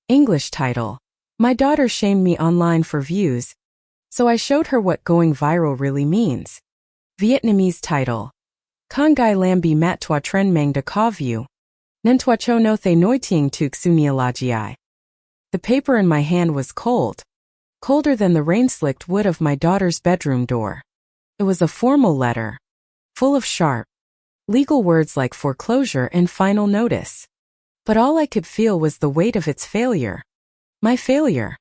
English title. My daughter shamed me online for views, so I showed her what going viral really means. Vietnamese title. Con Gai Lam Bi Mat Tua Tren Mang De Ka View. Nen Tua Cho No The Noi Tieng Tuk Sunialagi. The paper in my hand was cold. Colder than the rain-slicked wood of my daughter's bedroom door. It was a formal letter. Full of sharp, legal words like foreclosure and final notice. But all I could feel was the weight of its failure. My failure.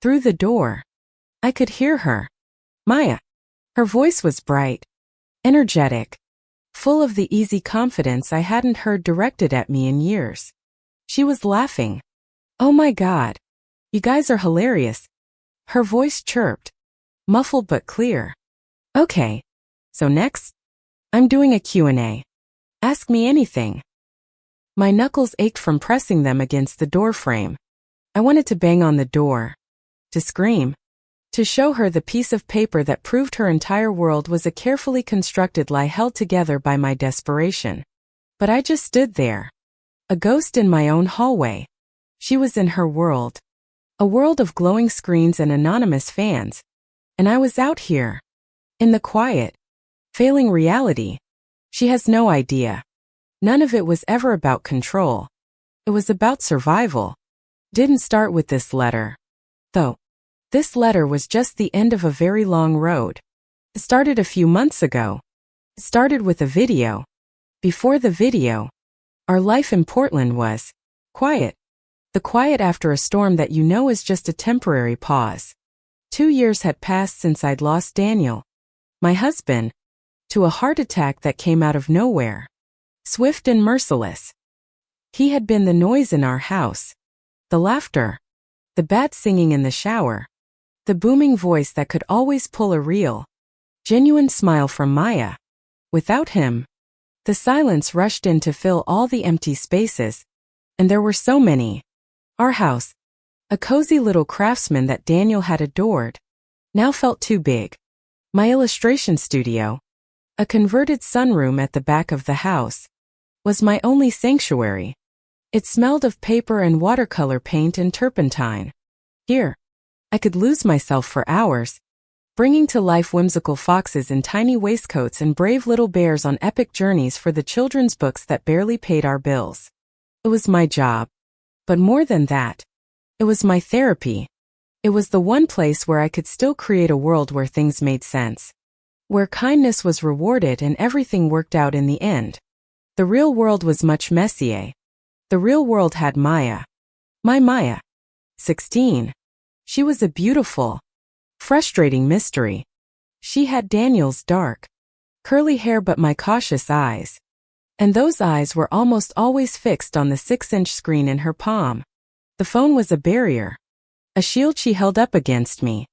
Through the door. I could hear her. Maya. Her voice was bright, energetic, full of the easy confidence I hadn't heard directed at me in years. She was laughing. Oh my God. You guys are hilarious. Her voice chirped, muffled but clear. Okay. So next? I'm doing a Q&A. Ask me anything. My knuckles ached from pressing them against the door frame. I wanted to bang on the door. To scream. To show her the piece of paper that proved her entire world was a carefully constructed lie held together by my desperation. But I just stood there. A ghost in my own hallway. She was in her world. A world of glowing screens and anonymous fans. And I was out here. In the quiet. Failing reality. She has no idea. None of it was ever about control. It was about survival. Didn't start with this letter. Though. This letter was just the end of a very long road. It started a few months ago. It started with a video. Before the video, our life in Portland was quiet. The quiet after a storm that you know is just a temporary pause. 2 years had passed since I'd lost Daniel, my husband, to a heart attack that came out of nowhere. Swift and merciless. He had been the noise in our house. The laughter. The bad singing in the shower. The booming voice that could always pull a real, genuine smile from Maya. Without him, the silence rushed in to fill all the empty spaces. And there were so many. Our house, a cozy little craftsman that Daniel had adored, now felt too big. My illustration studio, a converted sunroom at the back of the house, was my only sanctuary. It smelled of paper and watercolor paint and turpentine. Here, I could lose myself for hours, bringing to life whimsical foxes in tiny waistcoats and brave little bears on epic journeys for the children's books that barely paid our bills. It was my job. But more than that, it was my therapy. It was the one place where I could still create a world where things made sense. Where kindness was rewarded and everything worked out in the end. The real world was much messier. The real world had Maya. My Maya. 16. She was a beautiful, frustrating mystery. She had Daniel's dark, curly hair but my cautious eyes. And those eyes were almost always fixed on the 6-inch screen in her palm. The phone was a barrier. A shield she held up against me.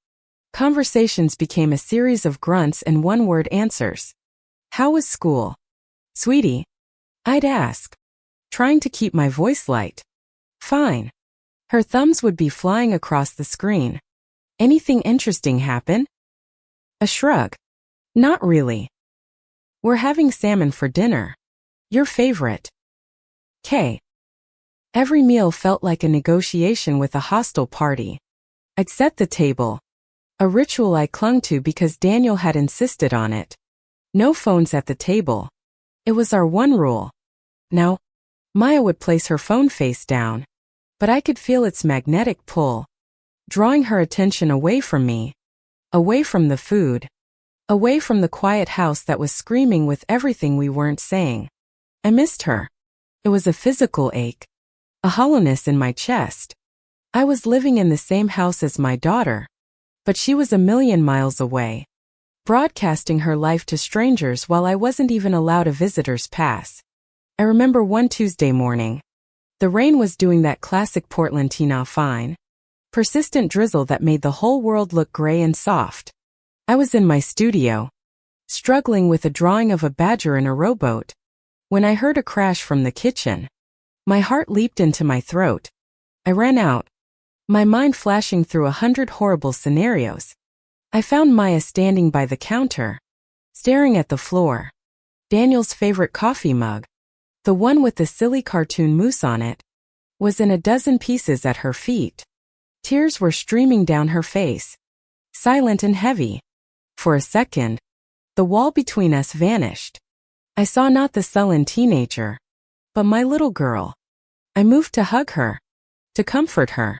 Conversations became a series of grunts and one-word answers. How was school? Sweetie? I'd ask, trying to keep my voice light. Fine. Her thumbs would be flying across the screen. Anything interesting happen? A shrug. Not really. We're having salmon for dinner. Your favorite. K. Every meal felt like a negotiation with a hostile party. I'd set the table. A ritual I clung to because Daniel had insisted on it. No phones at the table. It was our one rule. Now, Maya would place her phone face down. But I could feel its magnetic pull, drawing her attention away from me, away from the food, away from the quiet house that was screaming with everything we weren't saying. I missed her. It was a physical ache, a hollowness in my chest. I was living in the same house as my daughter, but she was a million miles away, broadcasting her life to strangers while I wasn't even allowed a visitor's pass. I remember one Tuesday morning. The rain was doing that classic Portland tina fine, persistent drizzle that made the whole world look gray and soft. I was in my studio, struggling with a drawing of a badger in a rowboat, when I heard a crash from the kitchen. My heart leaped into my throat. I ran out, my mind flashing through 100 horrible scenarios. I found Maya standing by the counter, staring at the floor. Daniel's favorite coffee mug, the one with the silly cartoon moose on it, was in a dozen pieces at her feet. Tears were streaming down her face, silent and heavy. For a second, the wall between us vanished. I saw not the sullen teenager, but my little girl. I moved to hug her, to comfort her.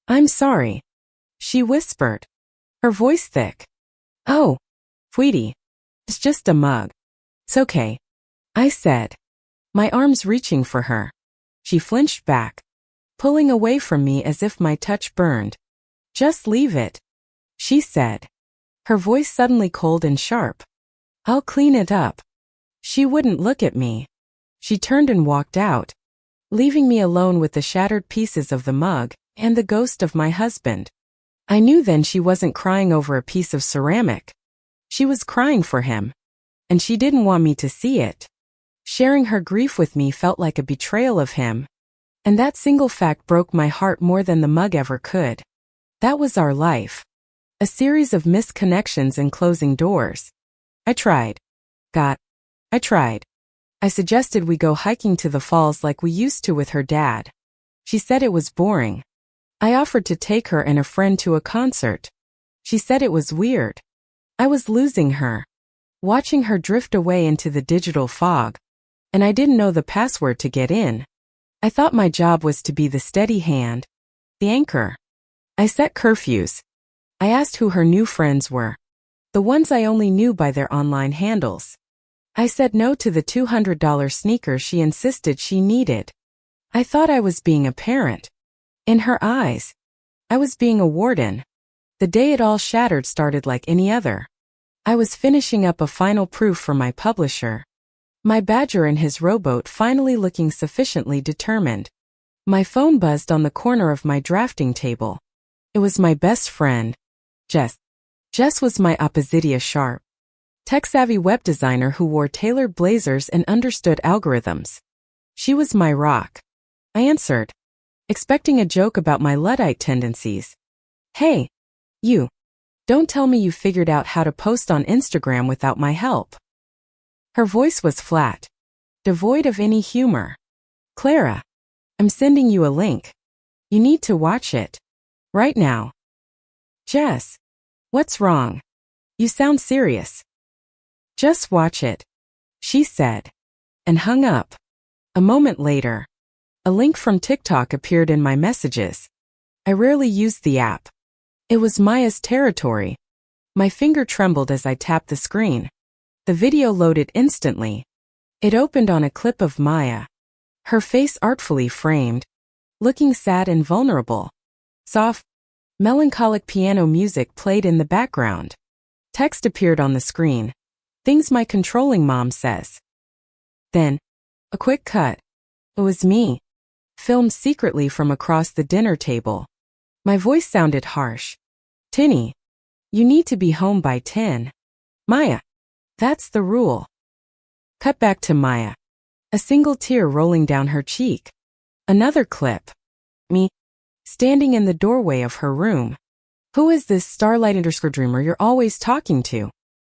"I'm sorry," she whispered, her voice thick. "Oh, sweetie, it's just a mug. It's okay," I said, my arms reaching for her. She flinched back, pulling away from me as if my touch burned. "Just leave it," she said, her voice suddenly cold and sharp. "I'll clean it up." She wouldn't look at me. She turned and walked out, leaving me alone with the shattered pieces of the mug and the ghost of my husband. I knew then she wasn't crying over a piece of ceramic. She was crying for him, and she didn't want me to see it. Sharing her grief with me felt like a betrayal of him, and that single fact broke my heart more than the mug ever could. That was our life. A series of missed connections and closing doors. I tried. I suggested we go hiking to the falls like we used to with her dad. She said it was boring. I offered to take her and a friend to a concert. She said it was weird. I was losing her, watching her drift away into the digital fog, and I didn't know the password to get in. I thought my job was to be the steady hand, the anchor. I set curfews. I asked who her new friends were, the ones I only knew by their online handles. I said no to the $200 sneakers she insisted she needed. I thought I was being a parent. In her eyes, I was being a warden. The day it all shattered started like any other. I was finishing up a final proof for my publisher. My badger in his rowboat finally looking sufficiently determined. My phone buzzed on the corner of my drafting table. It was my best friend, Jess. Jess was my oppositia sharp, tech-savvy web designer who wore tailored blazers and understood algorithms. She was my rock. I answered, expecting a joke about my Luddite tendencies. "Hey, you. Don't tell me you figured out how to post on Instagram without my help." Her voice was flat, devoid of any humor. "Clara, I'm sending you a link. You need to watch it. Right now." "Jess, what's wrong? You sound serious." "Just watch it," she said, and hung up. A moment later, a link from TikTok appeared in my messages. I rarely used the app. It was Maya's territory. My finger trembled as I tapped the screen. The video loaded instantly. It opened on a clip of Maya, her face artfully framed, looking sad and vulnerable. Soft, melancholic piano music played in the background. Text appeared on the screen. "Things my controlling mom says." Then, a quick cut. It was me, filmed secretly from across the dinner table. My voice sounded harsh. "Tinny, you need to be home by 10. Maya, that's the rule." Cut back to Maya, a single tear rolling down her cheek. Another clip. Me, standing in the doorway of her room. "Who is this Starlight_dreamer you're always talking to?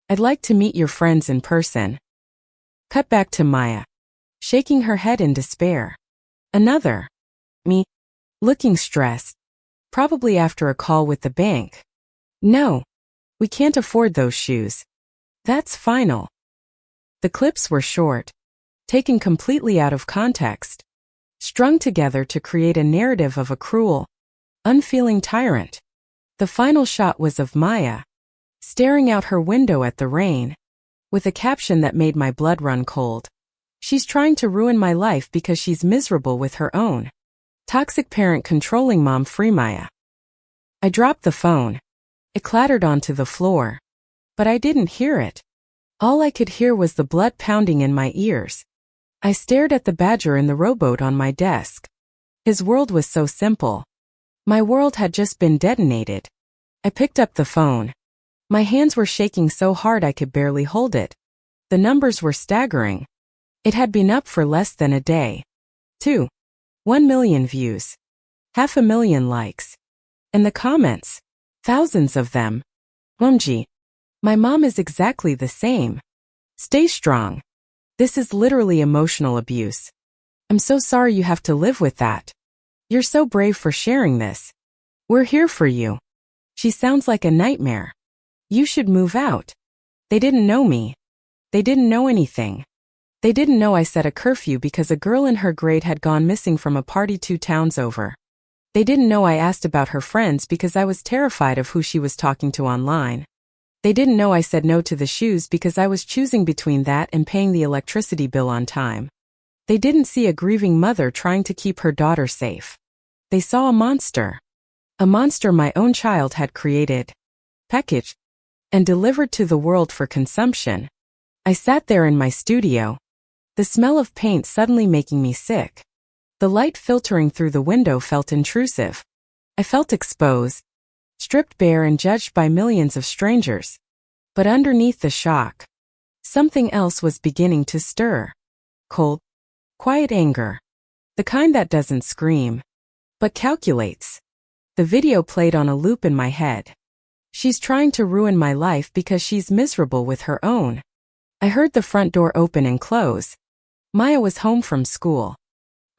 I'd like to meet your friends in person." Cut back to Maya, shaking her head in despair. Another. Me, looking stressed, probably after a call with the bank. "No, we can't afford those shoes. That's final." The clips were short, taken completely out of context, strung together to create a narrative of a cruel, unfeeling tyrant. The final shot was of Maya, staring out her window at the rain, with a caption that made my blood run cold. "She's trying to ruin my life because she's miserable with her own. Toxic parent controlling mom free Maya." I dropped the phone. It clattered onto the floor, but I didn't hear it. All I could hear was the blood pounding in my ears. I stared at the badger in the rowboat on my desk. His world was so simple. My world had just been detonated. I picked up the phone. My hands were shaking so hard I could barely hold it. The numbers were staggering. It had been up for less than a day. 1 million views. 500,000 likes. And the comments. Thousands of them. "Mumji, my mom is exactly the same. Stay strong. This is literally emotional abuse. I'm so sorry you have to live with that." You're so brave for sharing this. We're here for you. She sounds like a nightmare. You should move out. They didn't know me. They didn't know anything. They didn't know I set a curfew because a girl in her grade had gone missing from a party 2 towns over. They didn't know I asked about her friends because I was terrified of who she was talking to online. They didn't know I said no to the shoes because I was choosing between that and paying the electricity bill on time. They didn't see a grieving mother trying to keep her daughter safe. They saw a monster. A monster my own child had created, packaged, and delivered to the world for consumption. I sat there in my studio, the smell of paint suddenly making me sick. The light filtering through the window felt intrusive. I felt exposed, stripped bare and judged by millions of strangers. But underneath the shock, something else was beginning to stir. Cold, quiet anger. The kind that doesn't scream, but calculates. The video played on a loop in my head. She's trying to ruin my life because she's miserable with her own. I heard the front door open and close. Maya was home from school.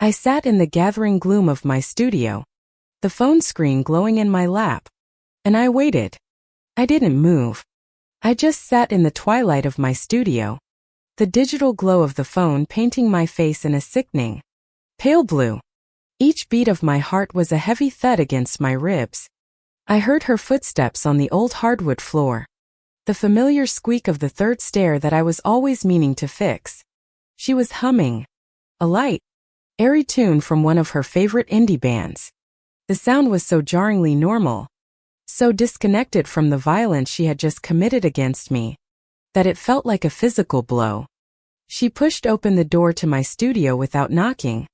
I sat in the gathering gloom of my studio, the phone screen glowing in my lap. And I waited. I didn't move. I just sat in the twilight of my studio, the digital glow of the phone painting my face in a sickening, pale blue. Each beat of my heart was a heavy thud against my ribs. I heard her footsteps on the old hardwood floor, the familiar squeak of the third stair that I was always meaning to fix. She was humming a light, airy tune from one of her favorite indie bands. The sound was so jarringly normal, so disconnected from the violence she had just committed against me, that it felt like a physical blow. She pushed open the door to my studio without knocking,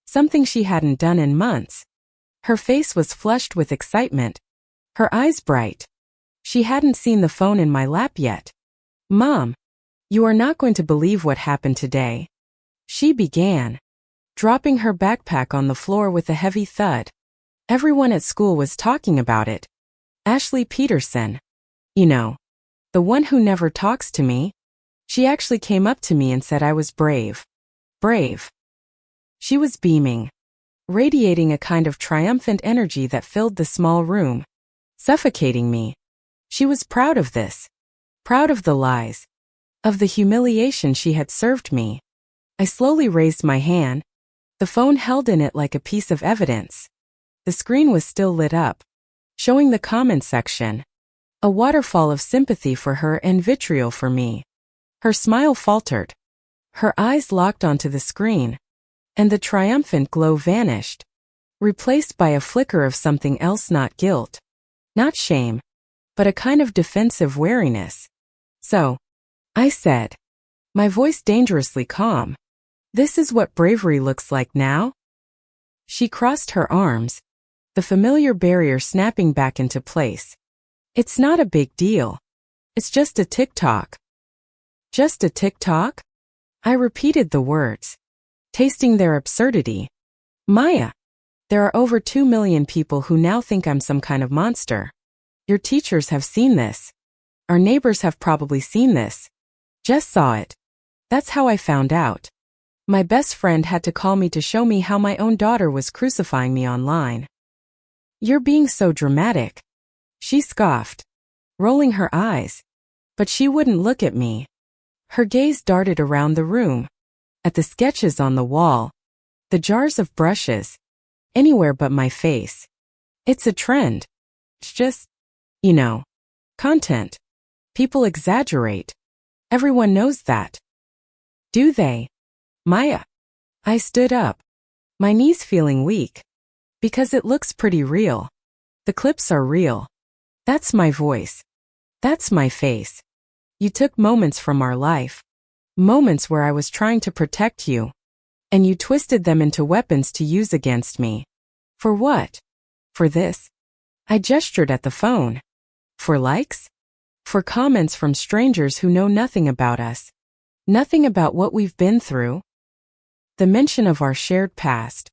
something she hadn't done in months. Her face was flushed with excitement, her eyes bright. She hadn't seen the phone in my lap yet. "Mom, you are not going to believe what happened today," she began, dropping her backpack on the floor with a heavy thud. Everyone at school was talking about it. Ashley Peterson. You know, the one who never talks to me. She actually came up to me and said I was brave. Brave. She was beaming, radiating a kind of triumphant energy that filled the small room, suffocating me. She was proud of this. Proud of the lies, of the humiliation she had served me. I slowly raised my hand, the phone held in it like a piece of evidence. The screen was still lit up, showing the comment section, a waterfall of sympathy for her and vitriol for me. Her smile faltered. Her eyes locked onto the screen, and the triumphant glow vanished, replaced by a flicker of something else, not guilt, not shame, but a kind of defensive wariness. "So," I said, my voice dangerously calm, "this is what bravery looks like now?" She crossed her arms, the familiar barrier snapping back into place. "It's not a big deal. It's just a TikTok." "Just a TikTok?" I repeated the words, tasting their absurdity. "Maya, there are over 2 million people who now think I'm some kind of monster. Your teachers have seen this. Our neighbors have probably seen this. Just saw it. That's how I found out. My best friend had to call me to show me how my own daughter was crucifying me online." "You're being so dramatic," she scoffed, rolling her eyes. But she wouldn't look at me. Her gaze darted around the room, at the sketches on the wall, the jars of brushes, anywhere but my face. "It's a trend. It's just, you know, content. People exaggerate. Everyone knows that." "Do they?" "Maya." I stood up, my knees feeling weak. "Because it looks pretty real. The clips are real. That's my voice. That's my face. You took moments from our life, moments where I was trying to protect you, and you twisted them into weapons to use against me. For what? For this?" I gestured at the phone. "For likes? For comments from strangers who know nothing about us, nothing about what we've been through?" The mention of our shared past,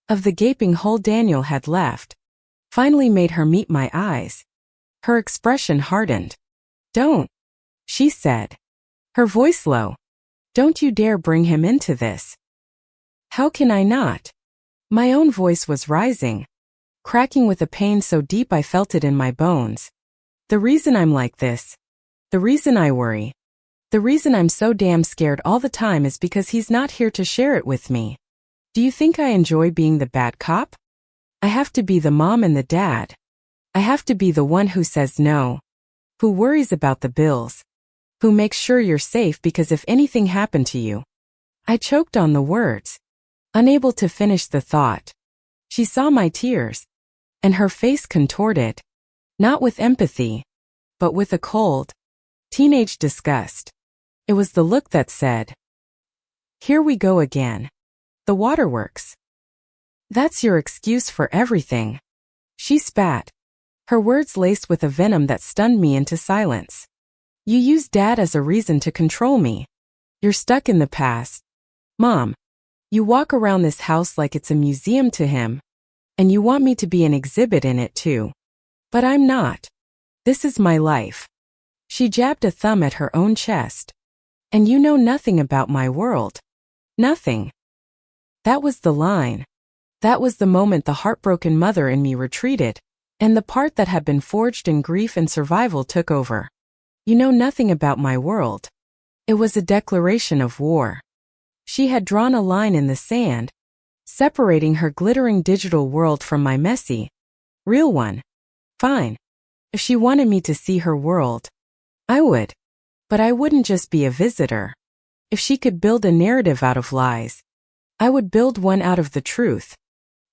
of the gaping hole Daniel had left, finally made her meet my eyes. Her expression hardened. "Don't," she said, her voice low. "Don't you dare bring him into this." "How can I not?" My own voice was rising, cracking with a pain so deep I felt it in my bones. The reason I'm like this, the reason I worry, the reason I'm so damn scared all the time is because he's not here to share it with me. Do you think I enjoy being the bad cop? I have to be the mom and the dad. I have to be the one who says no, who worries about the bills, who makes sure you're safe because if anything happened to you. I choked on the words, unable to finish the thought. She saw my tears, and her face contorted, not with empathy, but with a cold, teenage disgust. It was the look that said, "Here we go again. The waterworks. That's your excuse for everything." She spat, her words laced with a venom that stunned me into silence. "You use Dad as a reason to control me. You're stuck in the past. Mom, you walk around this house like it's a museum to him, and you want me to be an exhibit in it too. But I'm not. This is my life." She jabbed a thumb at her own chest. "And you know nothing about my world. Nothing." That was the line. That was the moment the heartbroken mother in me retreated, and the part that had been forged in grief and survival took over. "You know nothing about my world." It was a declaration of war. She had drawn a line in the sand, separating her glittering digital world from my messy, real one. Fine. If she wanted me to see her world, I would. But I wouldn't just be a visitor. If she could build a narrative out of lies, I would build one out of the truth.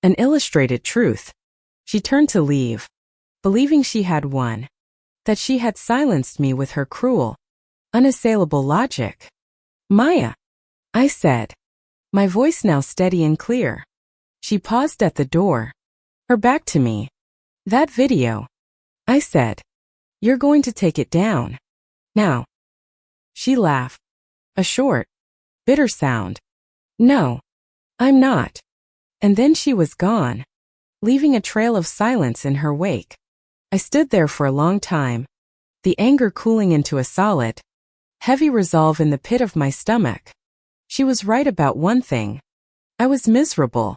An illustrated truth. She turned to leave, believing she had won, that she had silenced me with her cruel, unassailable logic. "Maya," I said, my voice now steady and clear. She paused at the door, her back to me. "That video," I said. "You're going to take it down. Now." She laughed. A short, bitter sound. "No, I'm not." And then she was gone, leaving a trail of silence in her wake. I stood there for a long time, the anger cooling into a solid, heavy resolve in the pit of my stomach. She was right about one thing. I was miserable.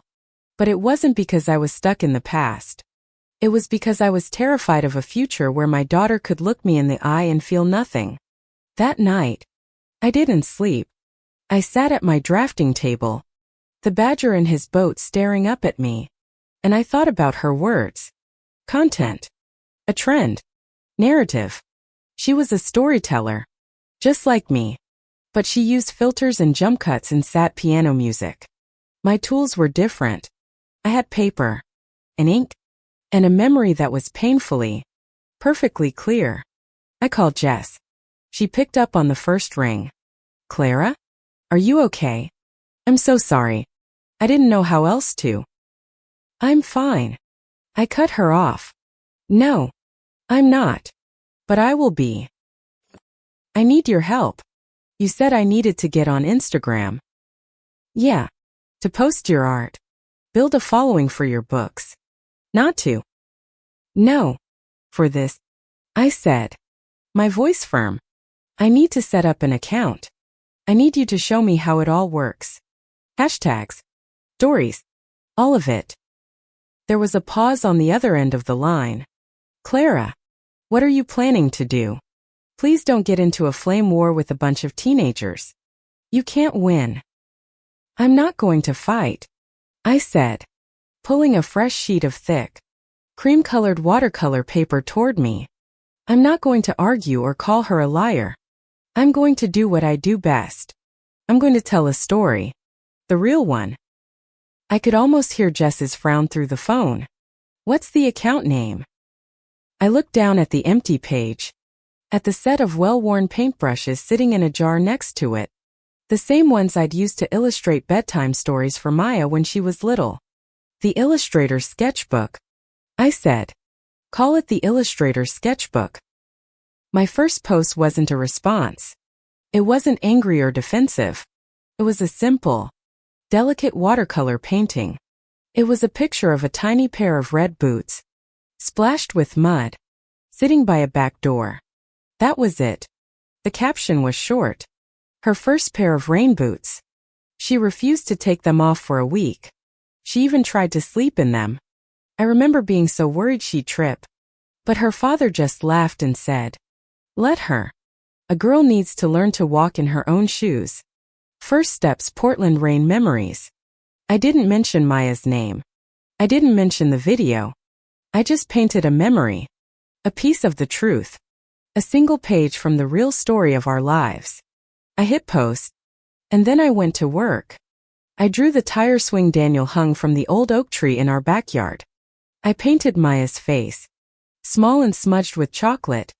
But it wasn't because I was stuck in the past. It was because I was terrified of a future where my daughter could look me in the eye and feel nothing. That night, I didn't sleep. I sat at my drafting table, the badger in his boat staring up at me, and I thought about her words. Content. A trend. Narrative. She was a storyteller, just like me. But she used filters and jump cuts and sad piano music. My tools were different. I had paper, and ink, and a memory that was painfully, perfectly clear. I called Jess. She picked up on the first ring. "Clara? Are you okay? I'm so sorry. I didn't know how else to." "I'm fine." I cut her off. "No, I'm not. But I will be. I need your help. You said I needed to get on Instagram." "Yeah. To post your art. Build a following for your books. Not to." "No. For this," I said, my voice firm. "I need to set up an account. I need you to show me how it all works. Hashtags. Stories. All of it." There was a pause on the other end of the line. "Clara, what are you planning to do? Please don't get into a flame war with a bunch of teenagers. You can't win." "I'm not going to fight," I said, pulling a fresh sheet of thick, cream-colored watercolor paper toward me. "I'm not going to argue or call her a liar. I'm going to do what I do best. I'm going to tell a story. The real one." I could almost hear Jess's frown through the phone. "What's the account name?" I looked down at the empty page, at the set of well-worn paintbrushes sitting in a jar next to it, the same ones I'd used to illustrate bedtime stories for Maya when she was little. "The Illustrator's Sketchbook," I said. "Call it the Illustrator's Sketchbook." My first post wasn't a response. It wasn't angry or defensive. It was a simple, delicate watercolor painting. It was a picture of a tiny pair of red boots, splashed with mud, sitting by a back door. That was it. The caption was short. Her first pair of rain boots. She refused to take them off for a week. She even tried to sleep in them. I remember being so worried she'd trip. But her father just laughed and said, "Let her. A girl needs to learn to walk in her own shoes." First steps Portland rain memories. I didn't mention Maya's name. I didn't mention the video. I just painted a memory. A piece of the truth. A single page from the real story of our lives. I hit post. And then I went to work. I drew the tire swing Daniel hung from the old oak tree in our backyard. I painted Maya's face. Small and smudged with chocolate.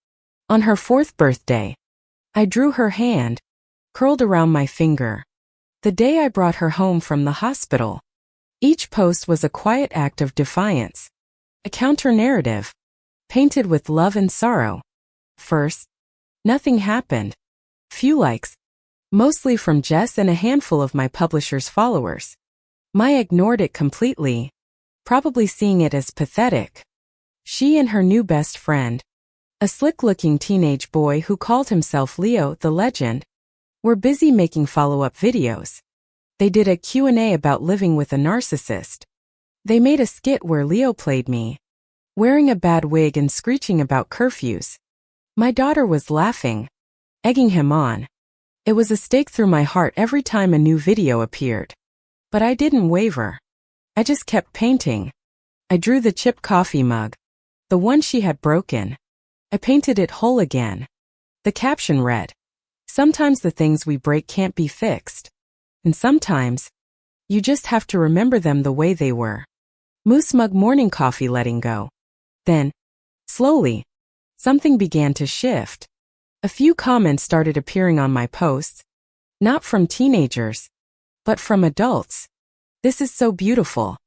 On her 4th birthday. I drew her hand. Curled around my finger. The day I brought her home from the hospital. Each post was a quiet act of defiance. A counter-narrative. Painted with love and sorrow. First, nothing happened. Few likes. Mostly from Jess and a handful of my publisher's followers. Maya ignored it completely. Probably seeing it as pathetic. She and her new best friend, a slick-looking teenage boy who called himself Leo the Legend, were busy making follow-up videos. They did a Q&A about living with a narcissist. They made a skit where Leo played me, wearing a bad wig and screeching about curfews. My daughter was laughing, egging him on. It was a stake through my heart every time a new video appeared. But I didn't waver. I just kept painting. I drew the chipped coffee mug, the one she had broken. I painted it whole again. The caption read, "Sometimes the things we break can't be fixed. And sometimes, you just have to remember them the way they were." Moose mug morning coffee letting go. Then, slowly, something began to shift. A few comments started appearing on my posts. Not from teenagers, but from adults. "This is so beautiful.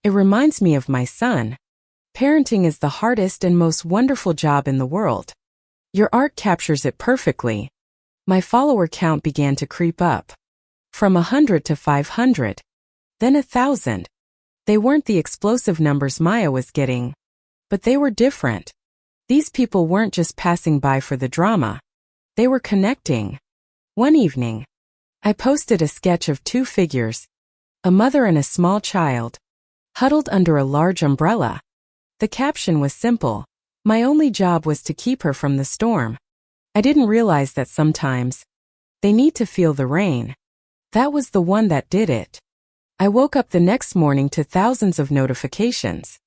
It reminds me of my son. Parenting is the hardest and most wonderful job in the world. Your art captures it perfectly." My follower count began to creep up. From 100 to 500. Then 1,000. They weren't the explosive numbers Maya was getting. But they were different. These people weren't just passing by for the drama. They were connecting. One evening, I posted a sketch of 2 figures, a mother and a small child, huddled under a large umbrella. The caption was simple. My only job was to keep her from the storm. I didn't realize that sometimes they need to feel the rain. That was the one that did it. I woke up the next morning to thousands of notifications.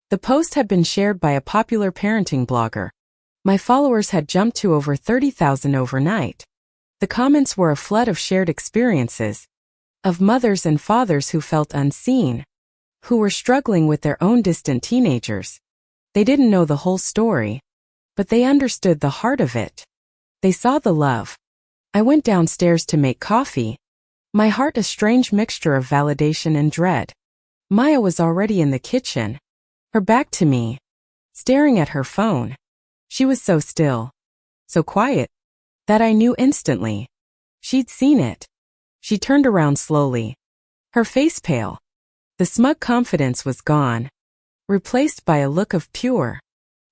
The post had been shared by a popular parenting blogger. My followers had jumped to over 30,000 overnight. The comments were a flood of shared experiences, of mothers and fathers who felt unseen, who were struggling with their own distant teenagers. They didn't know the whole story, but they understood the heart of it. They saw the love. I went downstairs to make coffee, my heart a strange mixture of validation and dread. Maya was already in the kitchen, her back to me, staring at her phone. She was so still, so quiet, that I knew instantly. She'd seen it. She turned around slowly, her face pale. The smug confidence was gone, replaced by a look of pure,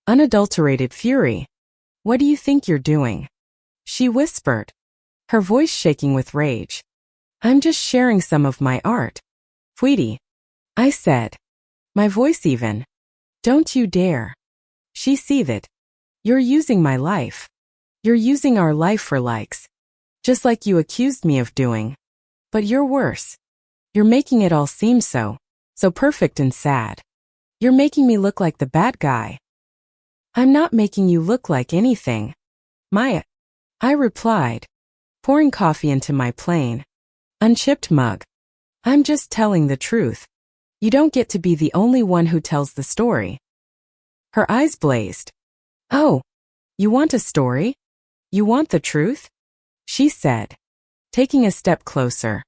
unadulterated fury. "What do you think you're doing?" she whispered, her voice shaking with rage. "I'm just sharing some of my art, Sweetie," I said, my voice even. "Don't you dare." She seethed. "You're using my life. You're using our life for likes. Just like you accused me of doing. But you're worse. You're making it all seem so perfect and sad. You're making me look like the bad guy." "I'm not making you look like anything, Maya," I replied, pouring coffee into my plain, unchipped mug. "I'm just telling the truth. You don't get to be the only one who tells the story." Her eyes blazed. "Oh, you want a story? You want the truth?" she said, taking a step closer.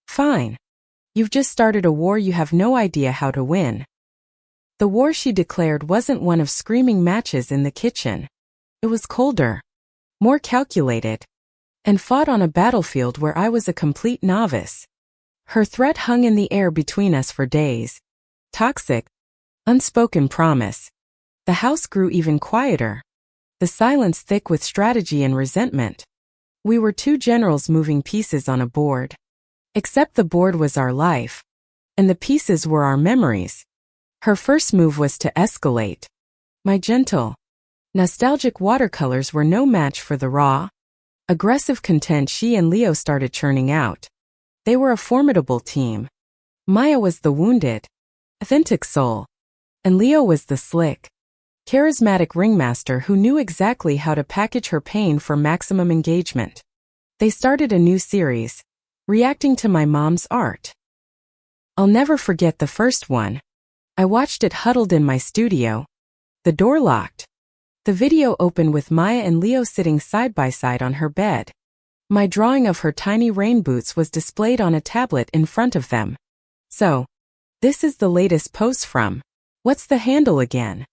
"Fine. You've just started a war you have no idea how to win." The war she declared wasn't one of screaming matches in the kitchen. It was colder, more calculated, and fought on a battlefield where I was a complete novice. Her threat hung in the air between us for days. Toxic, unspoken promise. The house grew even quieter, the silence thick with strategy and resentment. We were 2 generals moving pieces on a board. Except the board was our life. and the pieces were our memories. Her first move was to escalate. My gentle, nostalgic watercolors were no match for the raw, aggressive content she and Leo started churning out. They were a formidable team. Maya was the wounded, authentic soul, and Leo was the slick, charismatic ringmaster who knew exactly how to package her pain for maximum engagement. They started a new series, reacting to my mom's art. I'll never forget the first one. I watched it huddled in my studio, the door locked. The video opened with Maya and Leo sitting side by side on her bed. My drawing of her tiny rain boots was displayed on a tablet in front of them. So, this is the latest post from. What's the handle again?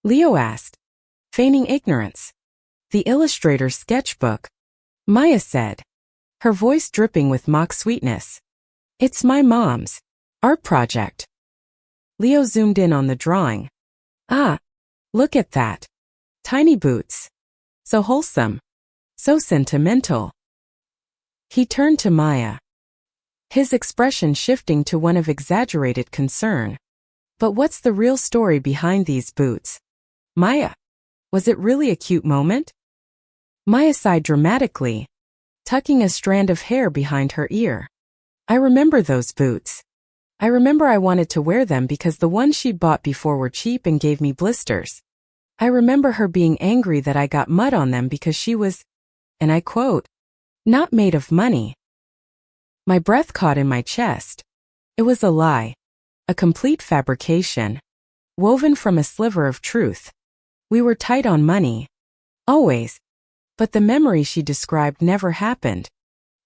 Leo asked, feigning ignorance. The illustrator's sketchbook. Maya said, her voice dripping with mock sweetness. It's my mom's art project. Leo zoomed in on the drawing. Ah, look at that. Tiny boots. So wholesome. So sentimental. He turned to Maya, his expression shifting to one of exaggerated concern. But what's the real story behind these boots? Maya, was it really a cute moment? Maya sighed dramatically, tucking a strand of hair behind her ear. I remember those boots. I remember I wanted to wear them because the ones she'd bought before were cheap and gave me blisters. I remember her being angry that I got mud on them because she was, and I quote, not made of money. My breath caught in my chest. It was a lie, a complete fabrication, woven from a sliver of truth. We were tight on money. Always. But the memory she described never happened.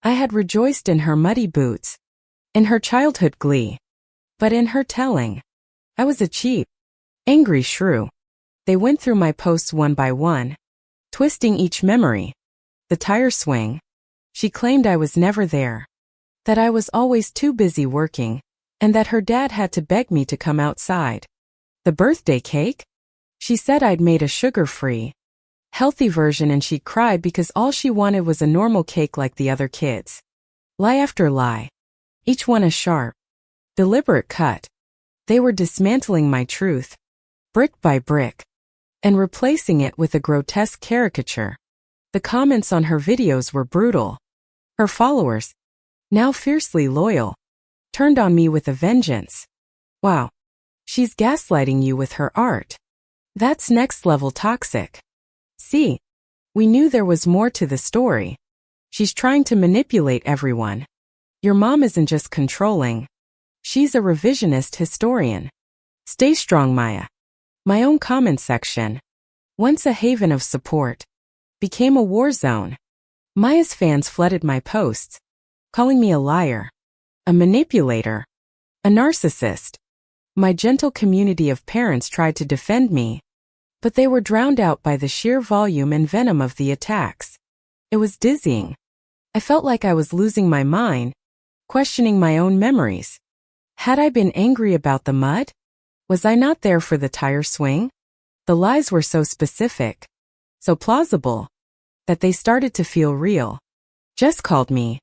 I had rejoiced in her muddy boots, in her childhood glee. But in her telling, I was a cheap, angry shrew. They went through my posts one by one, twisting each memory. The tire swing. She claimed I was never there, that I was always too busy working, and that her dad had to beg me to come outside. The birthday cake? She said I'd made a sugar-free, healthy version and she cried because all she wanted was a normal cake like the other kids. Lie after lie. Each one a sharp, deliberate cut. They were dismantling my truth, brick by brick, and replacing it with a grotesque caricature. The comments on her videos were brutal. Her followers, now fiercely loyal, turned on me with a vengeance. Wow, she's gaslighting you with her art. That's next level toxic. See, we knew there was more to the story. She's trying to manipulate everyone. Your mom isn't just controlling. She's a revisionist historian. Stay strong, Maya. My own comment section, once a haven of support, became a war zone. Maya's fans flooded my posts, calling me a liar, a manipulator, a narcissist. My gentle community of parents tried to defend me, but they were drowned out by the sheer volume and venom of the attacks. It was dizzying. I felt like I was losing my mind, questioning my own memories. Had I been angry about the mud? Was I not there for the tire swing? The lies were so specific, so plausible, that they started to feel real. Jess called me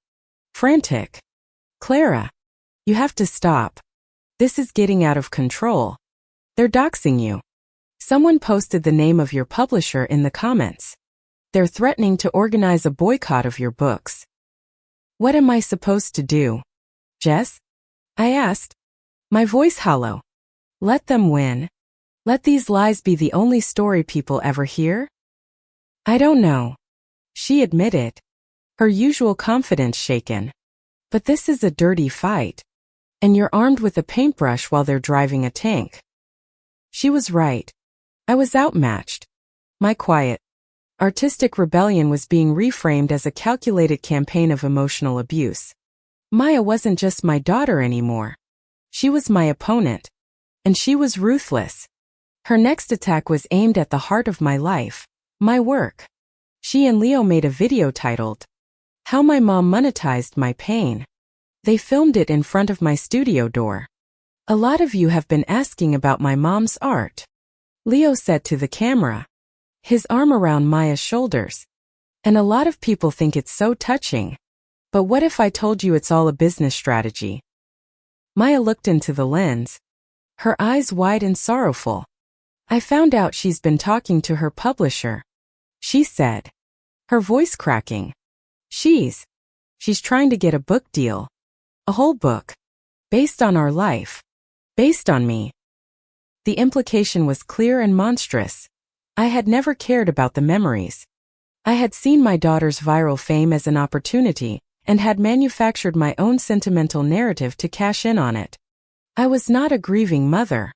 frantic. Clara, you have to stop. This is getting out of control. They're doxing you. Someone posted the name of your publisher in the comments. They're threatening to organize a boycott of your books. What am I supposed to do? Jess? I asked, my voice hollow. Let them win. Let these lies be the only story people ever hear? I don't know. She admitted, her usual confidence shaken. But this is a dirty fight. And you're armed with a paintbrush while they're driving a tank. She was right. I was outmatched. My quiet, artistic rebellion was being reframed as a calculated campaign of emotional abuse. Maya wasn't just my daughter anymore. She was my opponent. And she was ruthless. Her next attack was aimed at the heart of my life, my work. She and Leo made a video titled, How My Mom Monetized My Pain. They filmed it in front of my studio door. A lot of you have been asking about my mom's art, Leo said to the camera, his arm around Maya's shoulders. And a lot of people think it's so touching. But what if I told you it's all a business strategy? Maya looked into the lens, her eyes wide and sorrowful. I found out she's been talking to her publisher, she said, her voice cracking. She's trying to get a book deal. A whole book. Based on our life. Based on me. The implication was clear and monstrous. I had never cared about the memories. I had seen my daughter's viral fame as an opportunity, and had manufactured my own sentimental narrative to cash in on it. I was not a grieving mother.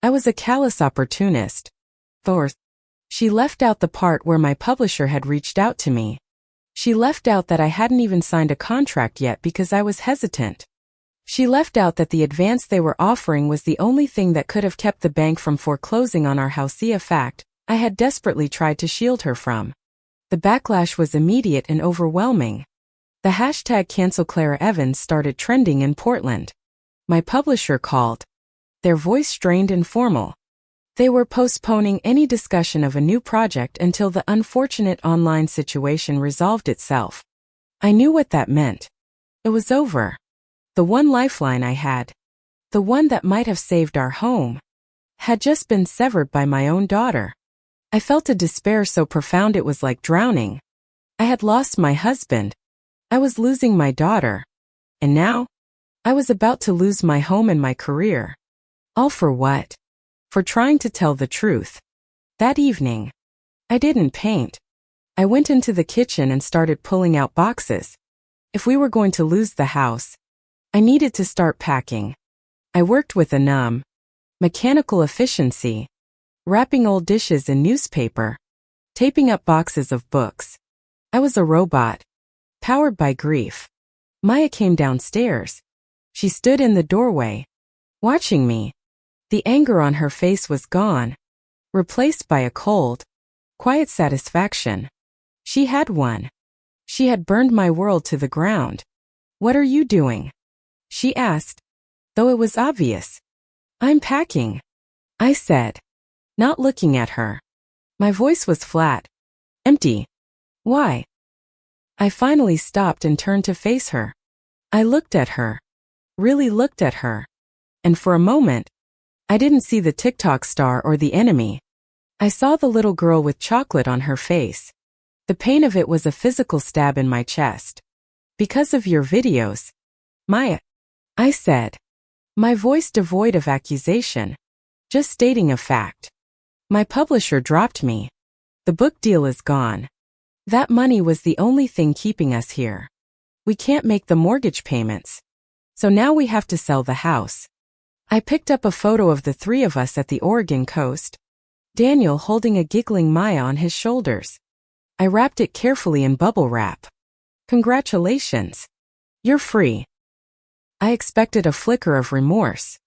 I was a callous opportunist. Fourth, she left out the part where my publisher had reached out to me. She left out that I hadn't even signed a contract yet because I was hesitant. She left out that the advance they were offering was the only thing that could have kept the bank from foreclosing on our house, a fact I had desperately tried to shield her from. The backlash was immediate and overwhelming. The hashtag Cancel Clara Evans started trending in Portland. My publisher called. Their voice strained and formal. They were postponing any discussion of a new project until the unfortunate online situation resolved itself. I knew what that meant. It was over. The one lifeline I had, the one that might have saved our home, had just been severed by my own daughter. I felt a despair so profound it was like drowning. I had lost my husband. I was losing my daughter. And now, I was about to lose my home and my career. All for what? For trying to tell the truth. That evening, I didn't paint. I went into the kitchen and started pulling out boxes. If we were going to lose the house, I needed to start packing. I worked with a mechanical efficiency, wrapping old dishes in newspaper, taping up boxes of books. I was a robot, powered by grief. Maya came downstairs. She stood in the doorway, watching me. The anger on her face was gone, replaced by a cold, quiet satisfaction. She had won. She had burned my world to the ground. "What are you doing?" she asked, though it was obvious. "I'm packing," I said, not looking at her. My voice was flat, empty. "Why?" I finally stopped and turned to face her. I looked at her, really looked at her, and for a moment, I didn't see the TikTok star or the enemy. I saw the little girl with chocolate on her face. The pain of it was a physical stab in my chest. "Because of your videos, Maya," I said, my voice devoid of accusation, just stating a fact. "My publisher dropped me. The book deal is gone. That money was the only thing keeping us here. We can't make the mortgage payments. So now we have to sell the house." I picked up a photo of the three of us at the Oregon coast. Daniel holding a giggling Maya on his shoulders. I wrapped it carefully in bubble wrap. "Congratulations. You're free." I expected a flicker of remorse,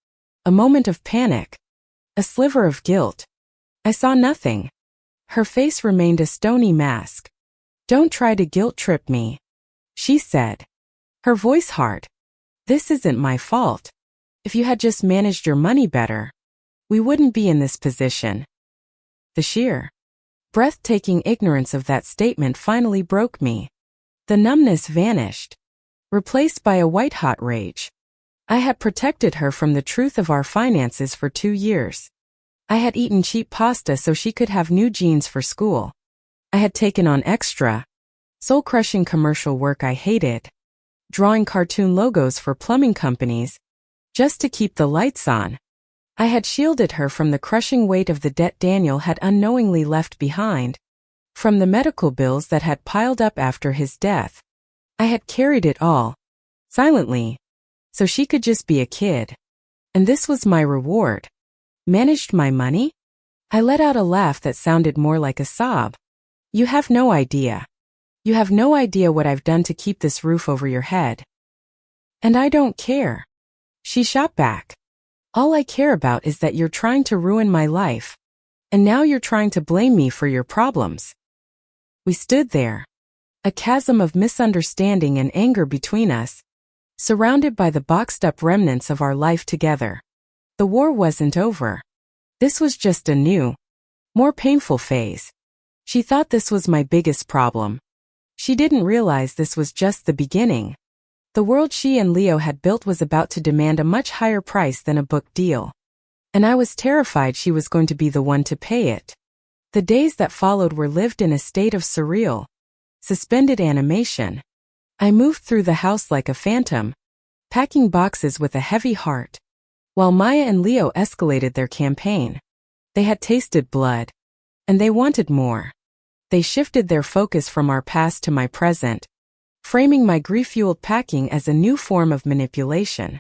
a moment of panic, a sliver of guilt. I saw nothing. Her face remained a stony mask. "Don't try to guilt trip me," she said, her voice hard. "This isn't my fault. If you had just managed your money better, we wouldn't be in this position." The sheer, breathtaking ignorance of that statement finally broke me. The numbness vanished, replaced by a white-hot rage. I had protected her from the truth of our finances for 2 years. I had eaten cheap pasta so she could have new jeans for school. I had taken on extra, soul-crushing commercial work I hated, drawing cartoon logos for plumbing companies, just to keep the lights on. I had shielded her from the crushing weight of the debt Daniel had unknowingly left behind, from the medical bills that had piled up after his death. I had carried it all, silently, so she could just be a kid. And this was my reward. Managed my money? I let out a laugh that sounded more like a sob. "You have no idea. You have no idea what I've done to keep this roof over your head." "And I don't care," she shot back. "All I care about is that you're trying to ruin my life. And now you're trying to blame me for your problems." We stood there, a chasm of misunderstanding and anger between us, surrounded by the boxed-up remnants of our life together. The war wasn't over. This was just a new, more painful phase. She thought this was my biggest problem. She didn't realize this was just the beginning. The world she and Leo had built was about to demand a much higher price than a book deal. And I was terrified she was going to be the one to pay it. The days that followed were lived in a state of surreal, suspended animation. I moved through the house like a phantom, packing boxes with a heavy heart, while Maya and Leo escalated their campaign. They had tasted blood, and they wanted more. They shifted their focus from our past to my present, framing my grief-fueled packing as a new form of manipulation.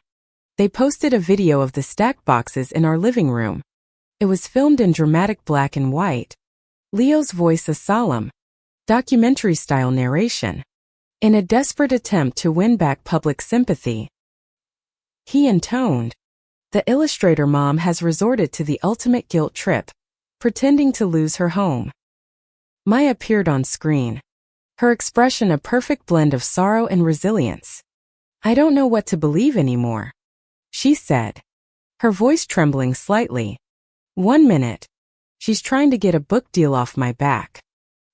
They posted a video of the stacked boxes in our living room. It was filmed in dramatic black and white, Leo's voice a solemn, documentary-style narration. In a desperate attempt to win back public sympathy, he intoned, "The illustrator mom has resorted to the ultimate guilt trip, pretending to lose her home." Maya appeared on screen, her expression a perfect blend of sorrow and resilience. "I don't know what to believe anymore," she said, her voice trembling slightly. "One minute, she's trying to get a book deal off my back.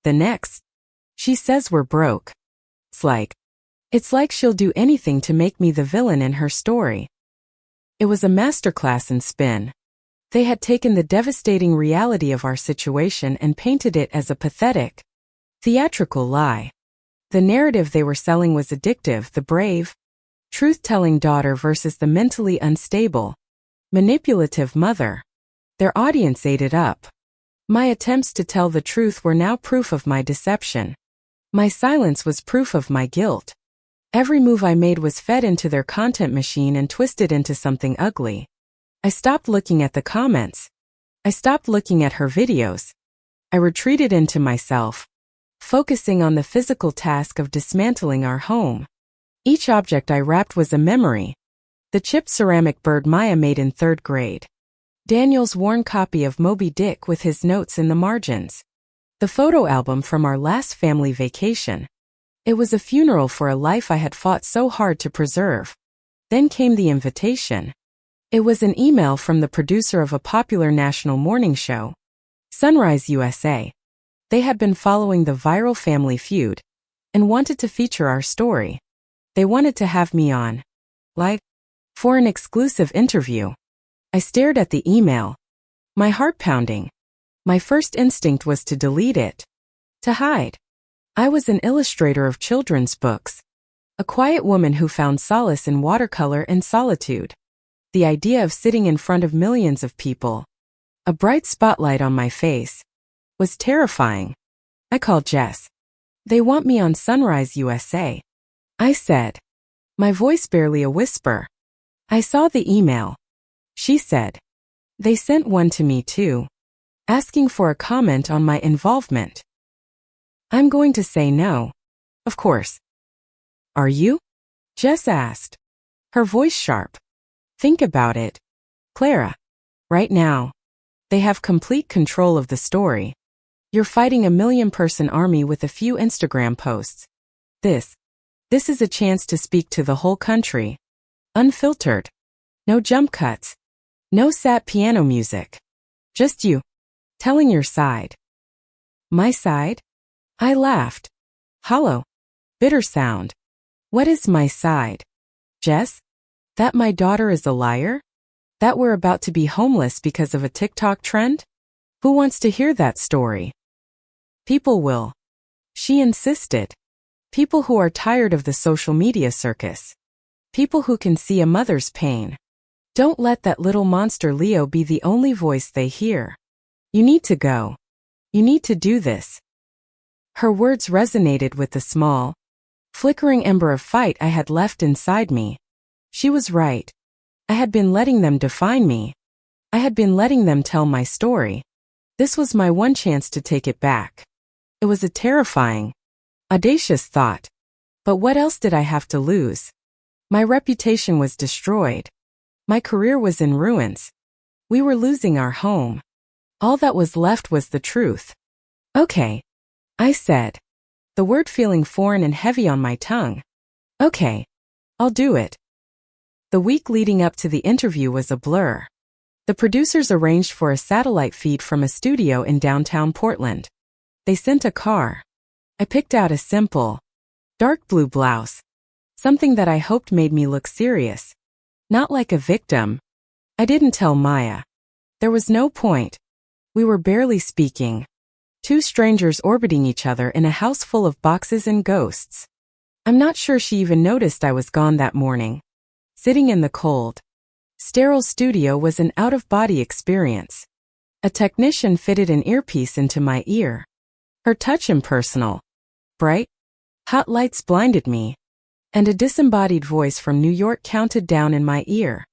The next, she says we're broke. It's like she'll do anything to make me the villain in her story." It was a masterclass in spin. They had taken the devastating reality of our situation and painted it as a pathetic, theatrical lie. The narrative they were selling was addictive: the brave, truth-telling daughter versus the mentally unstable, manipulative mother. Their audience ate it up. My attempts to tell the truth were now proof of my deception. My silence was proof of my guilt. Every move I made was fed into their content machine and twisted into something ugly. I stopped looking at the comments. I stopped looking at her videos. I retreated into myself, focusing on the physical task of dismantling our home. Each object I wrapped was a memory. The chipped ceramic bird Maya made in 3rd grade. Daniel's worn copy of Moby Dick with his notes in the margins. The photo album from our last family vacation. It was a funeral for a life I had fought so hard to preserve. Then came the invitation. It was an email from the producer of a popular national morning show, Sunrise USA. They had been following the viral Family Feud and wanted to feature our story. They wanted to have me on, for an exclusive interview. I stared at the email, my heart pounding. My first instinct was to delete it, to hide. I was an illustrator of children's books, a quiet woman who found solace in watercolor and solitude. The idea of sitting in front of millions of people, a bright spotlight on my face, was terrifying. I called Jess. "They want me on Sunrise USA," I said, my voice barely a whisper. "I saw the email," she said. "They sent one to me too, asking for a comment on my involvement." "I'm going to say no, of course." "Are you?" Jess asked, her voice sharp. "Think about it, Clara. Right now, they have complete control of the story. You're fighting a 1,000,000-person army with a few Instagram posts. This is a chance to speak to the whole country. Unfiltered. No jump cuts. No sad piano music. Just you, telling your side." "My side?" I laughed. Hollow, bitter sound. "What is my side, Jess? That my daughter is a liar? That we're about to be homeless because of a TikTok trend? Who wants to hear that story?" "People will," she insisted. "People who are tired of the social media circus. People who can see a mother's pain. Don't let that little monster Leo be the only voice they hear. You need to go. You need to do this." Her words resonated with the small, flickering ember of fight I had left inside me. She was right. I had been letting them define me. I had been letting them tell my story. This was my one chance to take it back. It was a terrifying, audacious thought. But what else did I have to lose? My reputation was destroyed. My career was in ruins. We were losing our home. All that was left was the truth. "Okay," I said, the word feeling foreign and heavy on my tongue. "Okay, I'll do it." The week leading up to the interview was a blur. The producers arranged for a satellite feed from a studio in downtown Portland. They sent a car. I picked out a simple, dark blue blouse, Something that I hoped made me look serious. Not like a victim. I didn't tell Maya. There was no point. We were barely speaking. Two strangers orbiting each other in a house full of boxes and ghosts. I'm not sure she even noticed I was gone that morning. Sitting in the cold, sterile studio was an out-of-body experience. A technician fitted an earpiece into my ear. Her touch impersonal. Bright, hot lights blinded me. And a disembodied voice from New York counted down in my ear.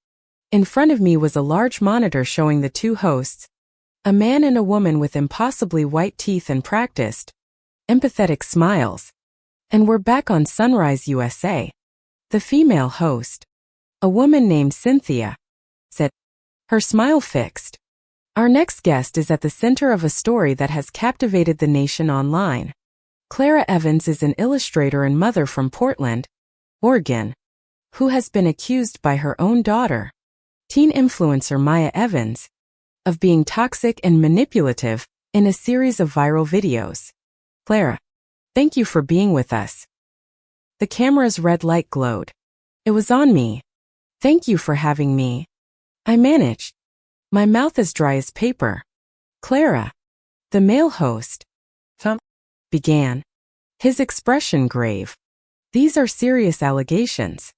In front of me was a large monitor showing the two hosts, a man and a woman with impossibly white teeth and practiced, empathetic smiles. And we're back on Sunrise USA. The female host, a woman named Cynthia, said, her smile fixed. Our next guest is at the center of a story that has captivated the nation online. Clara Evans is an illustrator and mother from Portland, Oregon, who has been accused by her own daughter, teen influencer Maya Evans, of being toxic and manipulative in a series of viral videos. Clara, thank you for being with us. The camera's red light glowed. It was on me. Thank you for having me. I managed. My mouth as dry as paper. Clara, the male host, began, his expression grave. These are serious allegations.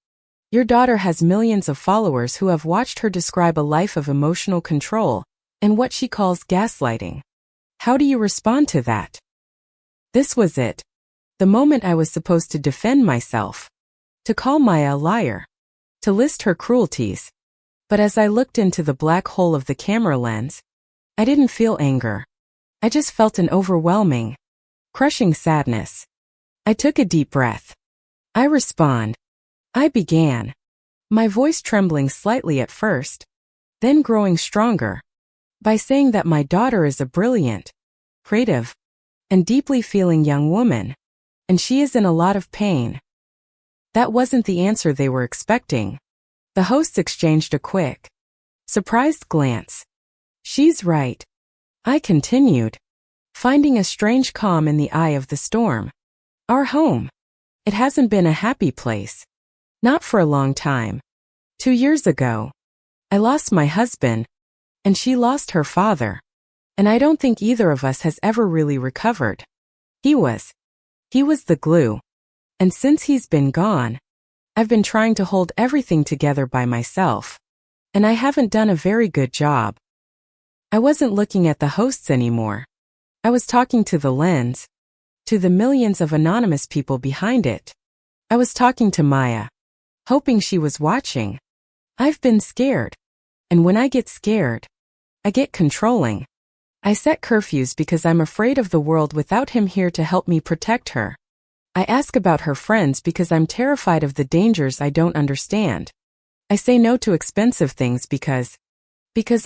Your daughter has millions of followers who have watched her describe a life of emotional control and what she calls gaslighting. How do you respond to that? This was it. The moment I was supposed to defend myself. To call Maya a liar. To list her cruelties. But as I looked into the black hole of the camera lens, I didn't feel anger. I just felt an overwhelming, crushing sadness. I took a deep breath. I began. My voice trembling slightly at first, then growing stronger, by saying that my daughter is a brilliant, creative, and deeply feeling young woman, and she is in a lot of pain. That wasn't the answer they were expecting. The hosts exchanged a quick, surprised glance. She's right. I continued, finding a strange calm in the eye of the storm. Our home. It hasn't been a happy place. Not for a long time. 2 years ago, I lost my husband, and she lost her father. And I don't think either of us has ever really recovered. He was the glue. And since he's been gone, I've been trying to hold everything together by myself. And I haven't done a very good job. I wasn't looking at the hosts anymore. I was talking to the lens, to the millions of anonymous people behind it. I was talking to Maya, hoping she was watching. I've been scared. And when I get scared, I get controlling. I set curfews because I'm afraid of the world without him here to help me protect her. I ask about her friends because I'm terrified of the dangers I don't understand. I say no to expensive things because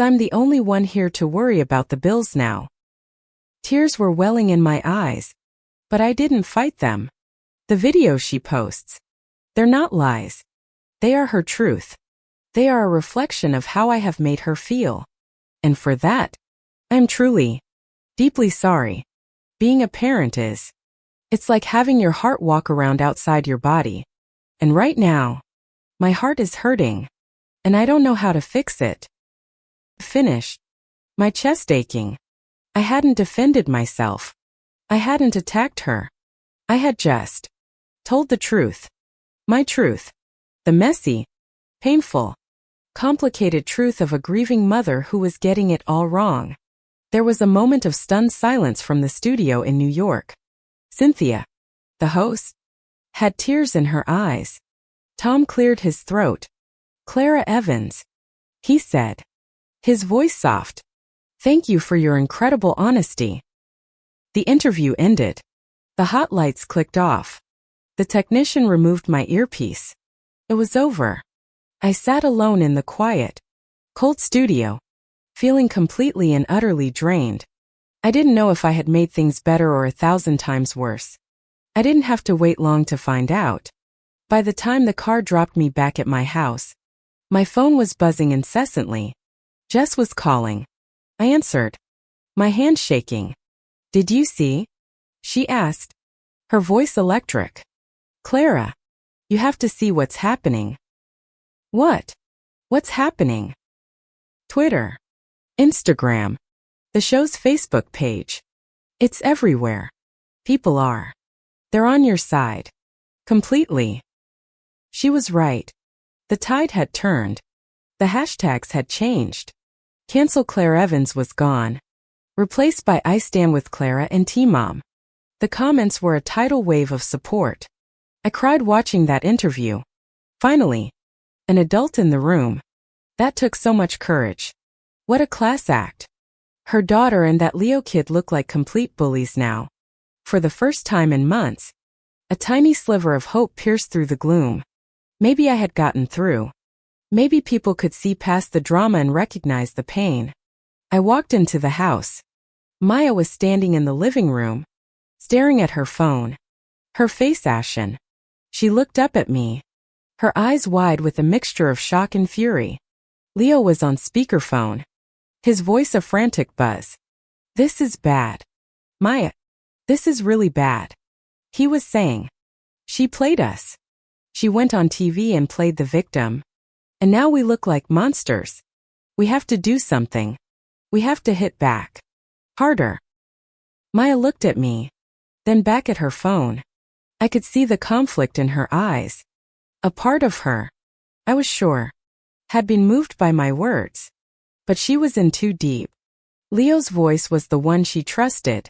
I'm the only one here to worry about the bills now. Tears were welling in my eyes, but I didn't fight them. The videos she posts, they're not lies. They are her truth. They are a reflection of how I have made her feel. And for that, I'm truly, deeply sorry. Being a parent it's like having your heart walk around outside your body. And right now, my heart is hurting, and I don't know how to fix it. Finished. My chest aching. I hadn't defended myself. I hadn't attacked her. I had just told the truth. My truth. The messy, painful, complicated truth of a grieving mother who was getting it all wrong. There was a moment of stunned silence from the studio in New York. Cynthia, the host, had tears in her eyes. Tom cleared his throat. Clara Evans, he said, his voice soft. Thank you for your incredible honesty. The interview ended. The hot lights clicked off. The technician removed my earpiece. It was over. I sat alone in the quiet, cold studio, feeling completely and utterly drained. I didn't know if I had made things better or 1,000 times worse. I didn't have to wait long to find out. By the time the car dropped me back at my house, my phone was buzzing incessantly. Jess was calling. I answered, my hand shaking. Did you see? She asked, her voice electric. Clara, You have to see what's happening. What? What's happening? Twitter. Instagram. The show's Facebook page. It's everywhere. People are. They're on your side. Completely. She was right. The tide had turned. The hashtags had changed. Cancel Claire Evans was gone. Replaced by I Stand With Clara and T-Mom. The comments were a tidal wave of support. I cried watching that interview. Finally. An adult in the room. That took so much courage. What a class act. Her daughter and that Leo kid look like complete bullies now. For the first time in months, a tiny sliver of hope pierced through the gloom. Maybe I had gotten through. Maybe people could see past the drama and recognize the pain. I walked into the house. Maya was standing in the living room, staring at her phone. Her face ashen. She looked up at me. Her eyes wide with a mixture of shock and fury. Leo was on speakerphone. His voice a frantic buzz. This is bad. Maya, this is really bad. He was saying. She played us. She went on TV and played the victim. And now we look like monsters. We have to do something. We have to hit back. Harder. Maya looked at me. Then back at her phone. I could see the conflict in her eyes. A part of her, I was sure, had been moved by my words. But she was in too deep. Leo's voice was the one she trusted.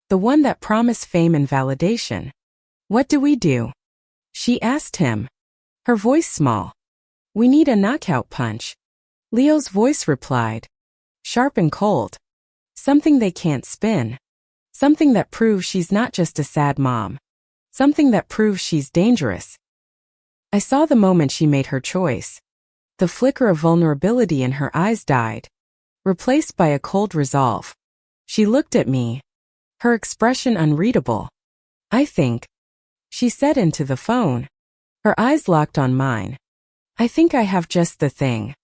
The one that promised fame and validation. What do we do? She asked him. Her voice small. We need a knockout punch. Leo's voice replied. Sharp and cold. Something they can't spin. Something that proves she's not just a sad mom. Something that proves she's dangerous. I saw the moment she made her choice. The flicker of vulnerability in her eyes died, replaced by a cold resolve. She looked at me, her expression unreadable. I think, she said into the phone. Her eyes locked on mine. I think I have just the thing.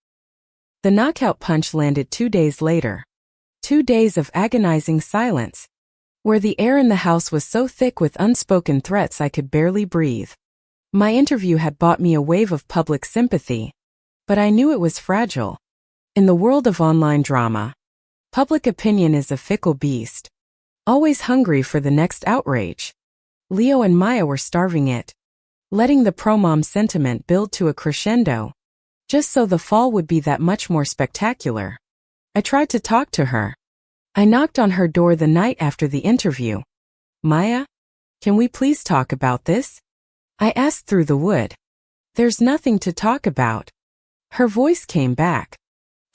The knockout punch landed 2 days later. 2 days of agonizing silence, where the air in the house was so thick with unspoken threats I could barely breathe. My interview had bought me a wave of public sympathy. But I knew it was fragile. In the world of online drama, public opinion is a fickle beast, always hungry for the next outrage. Leo and Maya were starving it, letting the pro-mom sentiment build to a crescendo, just so the fall would be that much more spectacular. I tried to talk to her. I knocked on her door the night after the interview. Maya, can we please talk about this? I asked through the wood. There's nothing to talk about. Her voice came back,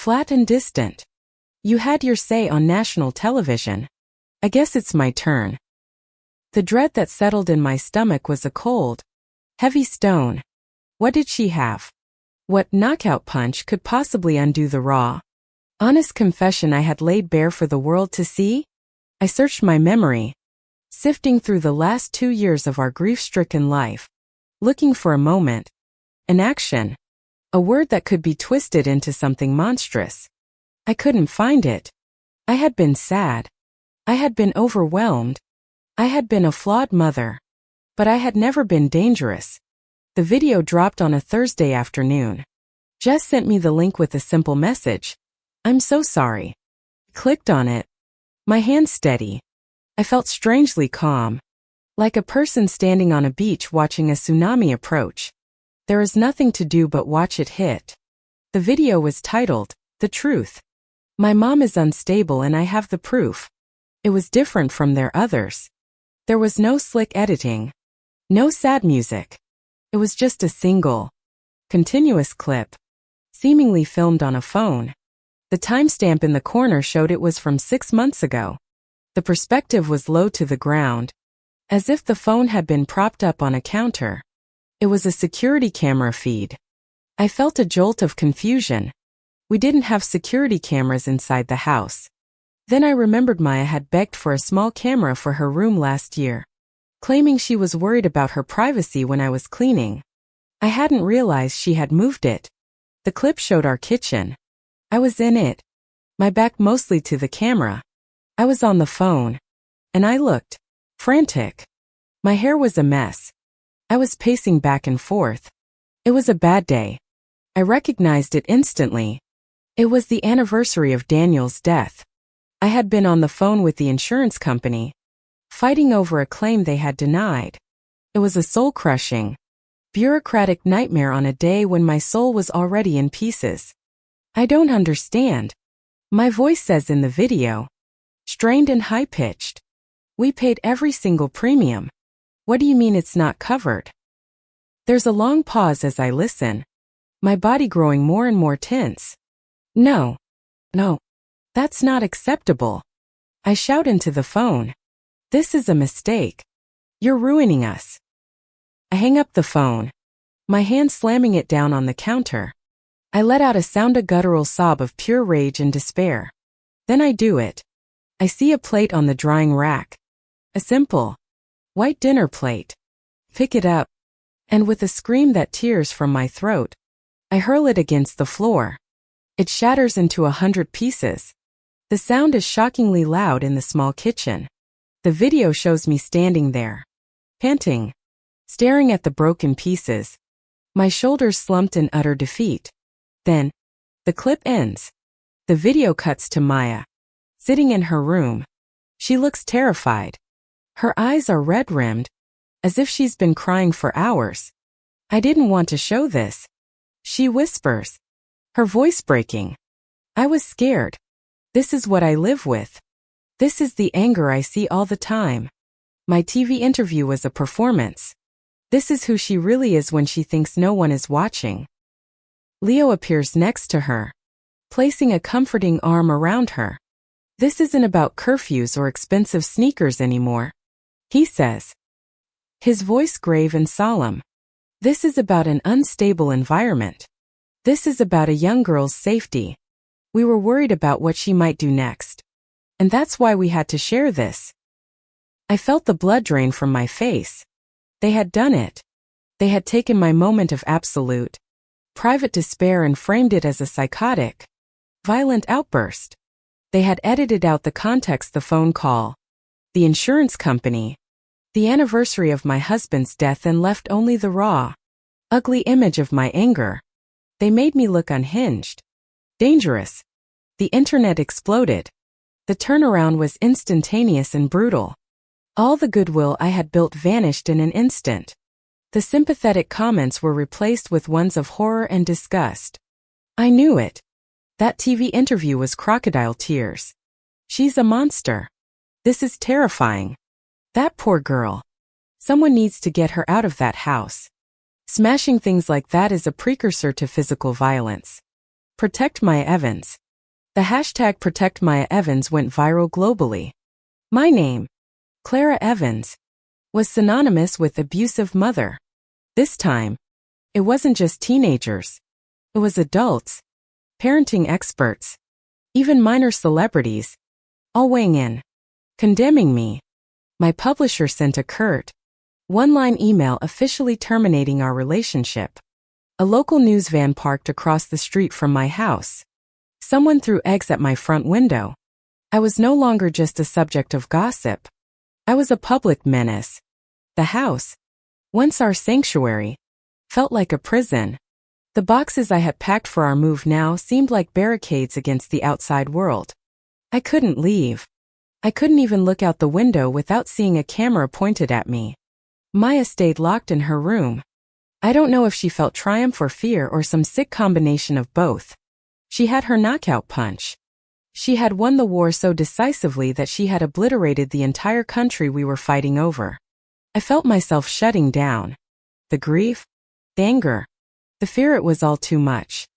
flat and distant. You had your say on national television. I guess it's my turn. The dread that settled in my stomach was a cold, heavy stone. What did she have? What knockout punch could possibly undo the raw, honest confession I had laid bare for the world to see? I searched my memory, sifting through the last 2 years of our grief-stricken life, looking for a moment, an action. A word that could be twisted into something monstrous. I couldn't find it. I had been sad. I had been overwhelmed. I had been a flawed mother. But I had never been dangerous. The video dropped on a Thursday afternoon. Jess sent me the link with a simple message. I'm so sorry. Clicked on it. My hand steady. I felt strangely calm. Like a person standing on a beach watching a tsunami approach. There is nothing to do but watch it hit. The video was titled, The Truth. My mom is unstable and I have the proof. It was different from their others. There was no slick editing. No sad music. It was just a single, continuous clip, seemingly filmed on a phone. The timestamp in the corner showed it was from 6 months ago. The perspective was low to the ground, as if the phone had been propped up on a counter. It was a security camera feed. I felt a jolt of confusion. We didn't have security cameras inside the house. Then I remembered Maya had begged for a small camera for her room last year, claiming she was worried about her privacy when I was cleaning. I hadn't realized she had moved it. The clip showed our kitchen. I was in it, my back mostly to the camera. I was on the phone, and I looked frantic. My hair was a mess. I was pacing back and forth. It was a bad day. I recognized it instantly. It was the anniversary of Daniel's death. I had been on the phone with the insurance company, fighting over a claim they had denied. It was a soul-crushing, bureaucratic nightmare on a day when my soul was already in pieces. I don't understand. My voice says in the video, strained and high-pitched. We paid every single premium. What do you mean it's not covered? There's a long pause as I listen, my body growing more and more tense. No, that's not acceptable. I shout into the phone. This is a mistake. You're ruining us. I hang up the phone, my hand slamming it down on the counter. I let out a guttural sob of pure rage and despair. Then I do it. I see a plate on the drying rack. A simple, white dinner plate. Pick it up, and with a scream that tears from my throat, I hurl it against the floor. It shatters into 100 pieces. The sound is shockingly loud in the small kitchen. The video shows me standing there, panting, staring at the broken pieces, my shoulders slumped in utter defeat. Then, the clip ends. The video cuts to Maya, sitting in her room. She looks terrified. Her eyes are red-rimmed, as if she's been crying for hours. I didn't want to show this. She whispers, her voice breaking. I was scared. This is what I live with. This is the anger I see all the time. My TV interview was a performance. This is who she really is when she thinks no one is watching. Leo appears next to her, placing a comforting arm around her. This isn't about curfews or expensive sneakers anymore, he says, his voice grave and solemn. This is about an unstable environment. This is about a young girl's safety. We were worried about what she might do next. And that's why we had to share this. I felt the blood drain from my face. They had done it. They had taken my moment of absolute, private despair and framed it as a psychotic, violent outburst. They had edited out the context, the phone call, the insurance company, the anniversary of my husband's death, and left only the raw, ugly image of my anger. They made me look unhinged, dangerous. The internet exploded. The turnaround was instantaneous and brutal. All the goodwill I had built vanished in an instant. The sympathetic comments were replaced with ones of horror and disgust. I knew it. That TV interview was crocodile tears. She's a monster. This is terrifying. That poor girl. Someone needs to get her out of that house. Smashing things like that is a precursor to physical violence. Protect Maya Evans. The hashtag Protect Maya Evans went viral globally. My name, Clara Evans, was synonymous with abusive mother. This time, it wasn't just teenagers. It was adults, parenting experts, even minor celebrities, all weighing in, condemning me. My publisher sent a curt, one-line email officially terminating our relationship. A local news van parked across the street from my house. Someone threw eggs at my front window. I was no longer just a subject of gossip. I was a public menace. The house, once our sanctuary, felt like a prison. The boxes I had packed for our move now seemed like barricades against the outside world. I couldn't leave. I couldn't even look out the window without seeing a camera pointed at me. Maya stayed locked in her room. I don't know if she felt triumph or fear or some sick combination of both. She had her knockout punch. She had won the war so decisively that she had obliterated the entire country we were fighting over. I felt myself shutting down. The grief, the anger, the fear, it was all too much.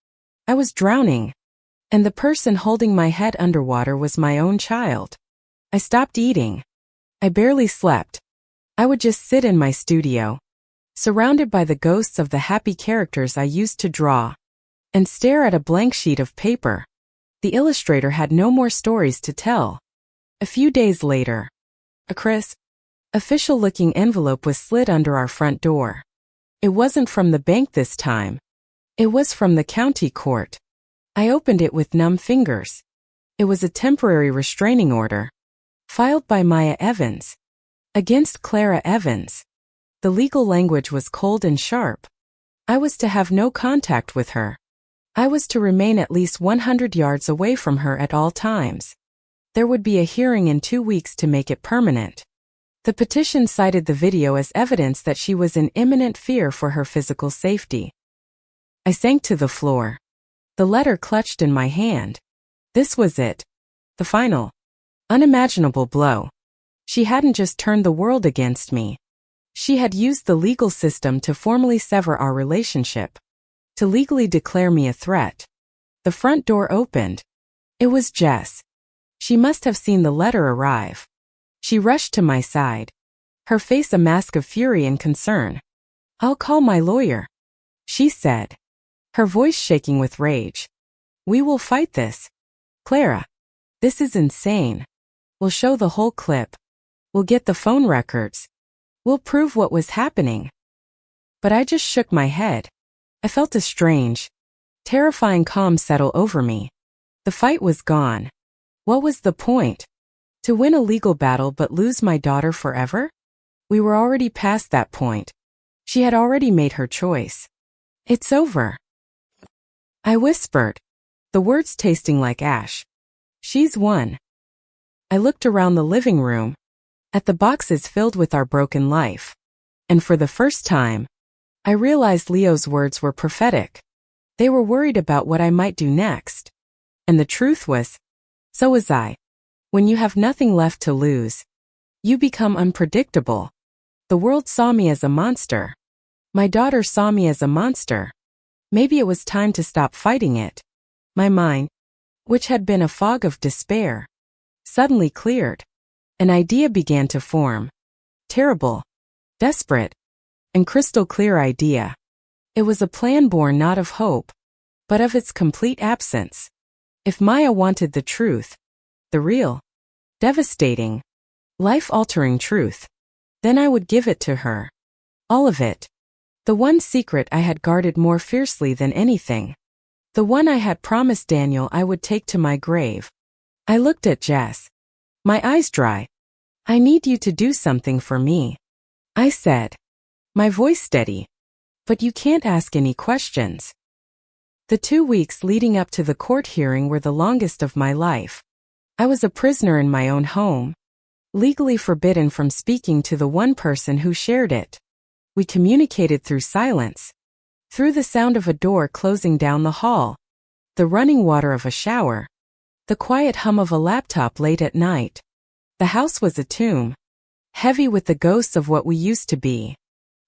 I was drowning. And the person holding my head underwater was my own child. I stopped eating. I barely slept. I would just sit in my studio, surrounded by the ghosts of the happy characters I used to draw, and stare at a blank sheet of paper. The illustrator had no more stories to tell. A few days later, a crisp, official-looking envelope was slid under our front door. It wasn't from the bank this time. It was from the county court. I opened it with numb fingers. It was a temporary restraining order, filed by Maya Evans, against Clara Evans. The legal language was cold and sharp. I was to have no contact with her. I was to remain at least 100 yards away from her at all times. There would be a hearing in 2 weeks to make it permanent. The petition cited the video as evidence that she was in imminent fear for her physical safety. I sank to the floor. The letter clutched in my hand. This was it. The final, unimaginable blow. She hadn't just turned the world against me. She had used the legal system to formally sever our relationship, to legally declare me a threat. The front door opened. It was Jess. She must have seen the letter arrive. She rushed to my side, her face a mask of fury and concern. "I'll call my lawyer," she said, her voice shaking with rage. "We will fight this. Clara, this is insane. We'll show the whole clip. We'll get the phone records. We'll prove what was happening." But I just shook my head. I felt a strange, terrifying calm settle over me. The fight was gone. What was the point? To win a legal battle but lose my daughter forever? We were already past that point. She had already made her choice. "It's over," I whispered, the words tasting like ash. "She's won." I looked around the living room, at the boxes filled with our broken life. And for the first time, I realized Leo's words were prophetic. They were worried about what I might do next. And the truth was, so was I. When you have nothing left to lose, you become unpredictable. The world saw me as a monster. My daughter saw me as a monster. Maybe it was time to stop fighting it. My mind, which had been a fog of despair, suddenly cleared. An idea began to form. Terrible, desperate, and crystal clear idea. It was a plan born not of hope, but of its complete absence. If Maya wanted the truth, the real, devastating, life-altering truth, then I would give it to her. All of it. The one secret I had guarded more fiercely than anything. The one I had promised Daniel I would take to my grave. I looked at Jess, my eyes dry. "I need you to do something for me," I said, my voice steady. "But you can't ask any questions." The 2 weeks leading up to the court hearing were the longest of my life. I was a prisoner in my own home, legally forbidden from speaking to the one person who shared it. We communicated through silence, through the sound of a door closing down the hall, the running water of a shower, the quiet hum of a laptop late at night. The house was a tomb, heavy with the ghosts of what we used to be.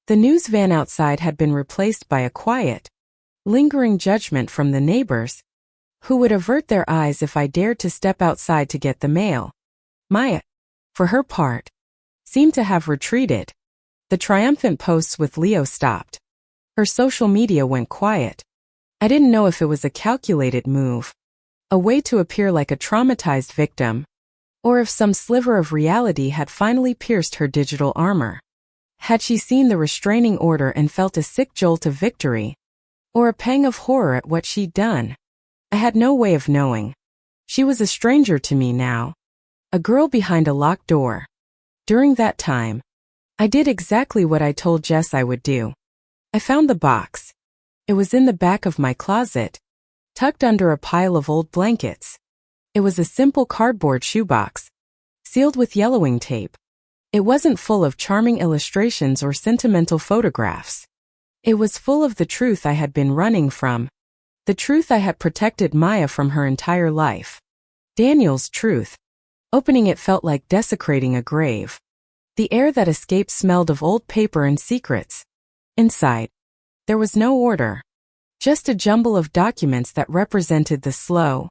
The news van outside had been replaced by a quiet, lingering judgment from the neighbors, who would avert their eyes if I dared to step outside to get the mail. Maya, for her part, seemed to have retreated. The triumphant posts with Leo stopped. Her social media went quiet. I didn't know if it was a calculated move, a way to appear like a traumatized victim, or if some sliver of reality had finally pierced her digital armor. Had she seen the restraining order and felt a sick jolt of victory, or a pang of horror at what she'd done? I had no way of knowing. She was a stranger to me now, a girl behind a locked door. During that time, I did exactly what I told Jess I would do. I found the box. It was in the back of my closet, tucked under a pile of old blankets. It was a simple cardboard shoebox, sealed with yellowing tape. It wasn't full of charming illustrations or sentimental photographs. It was full of the truth I had been running from, the truth I had protected Maya from her entire life. Daniel's truth. Opening it felt like desecrating a grave. The air that escaped smelled of old paper and secrets. Inside, there was no order, just a jumble of documents that represented the slow,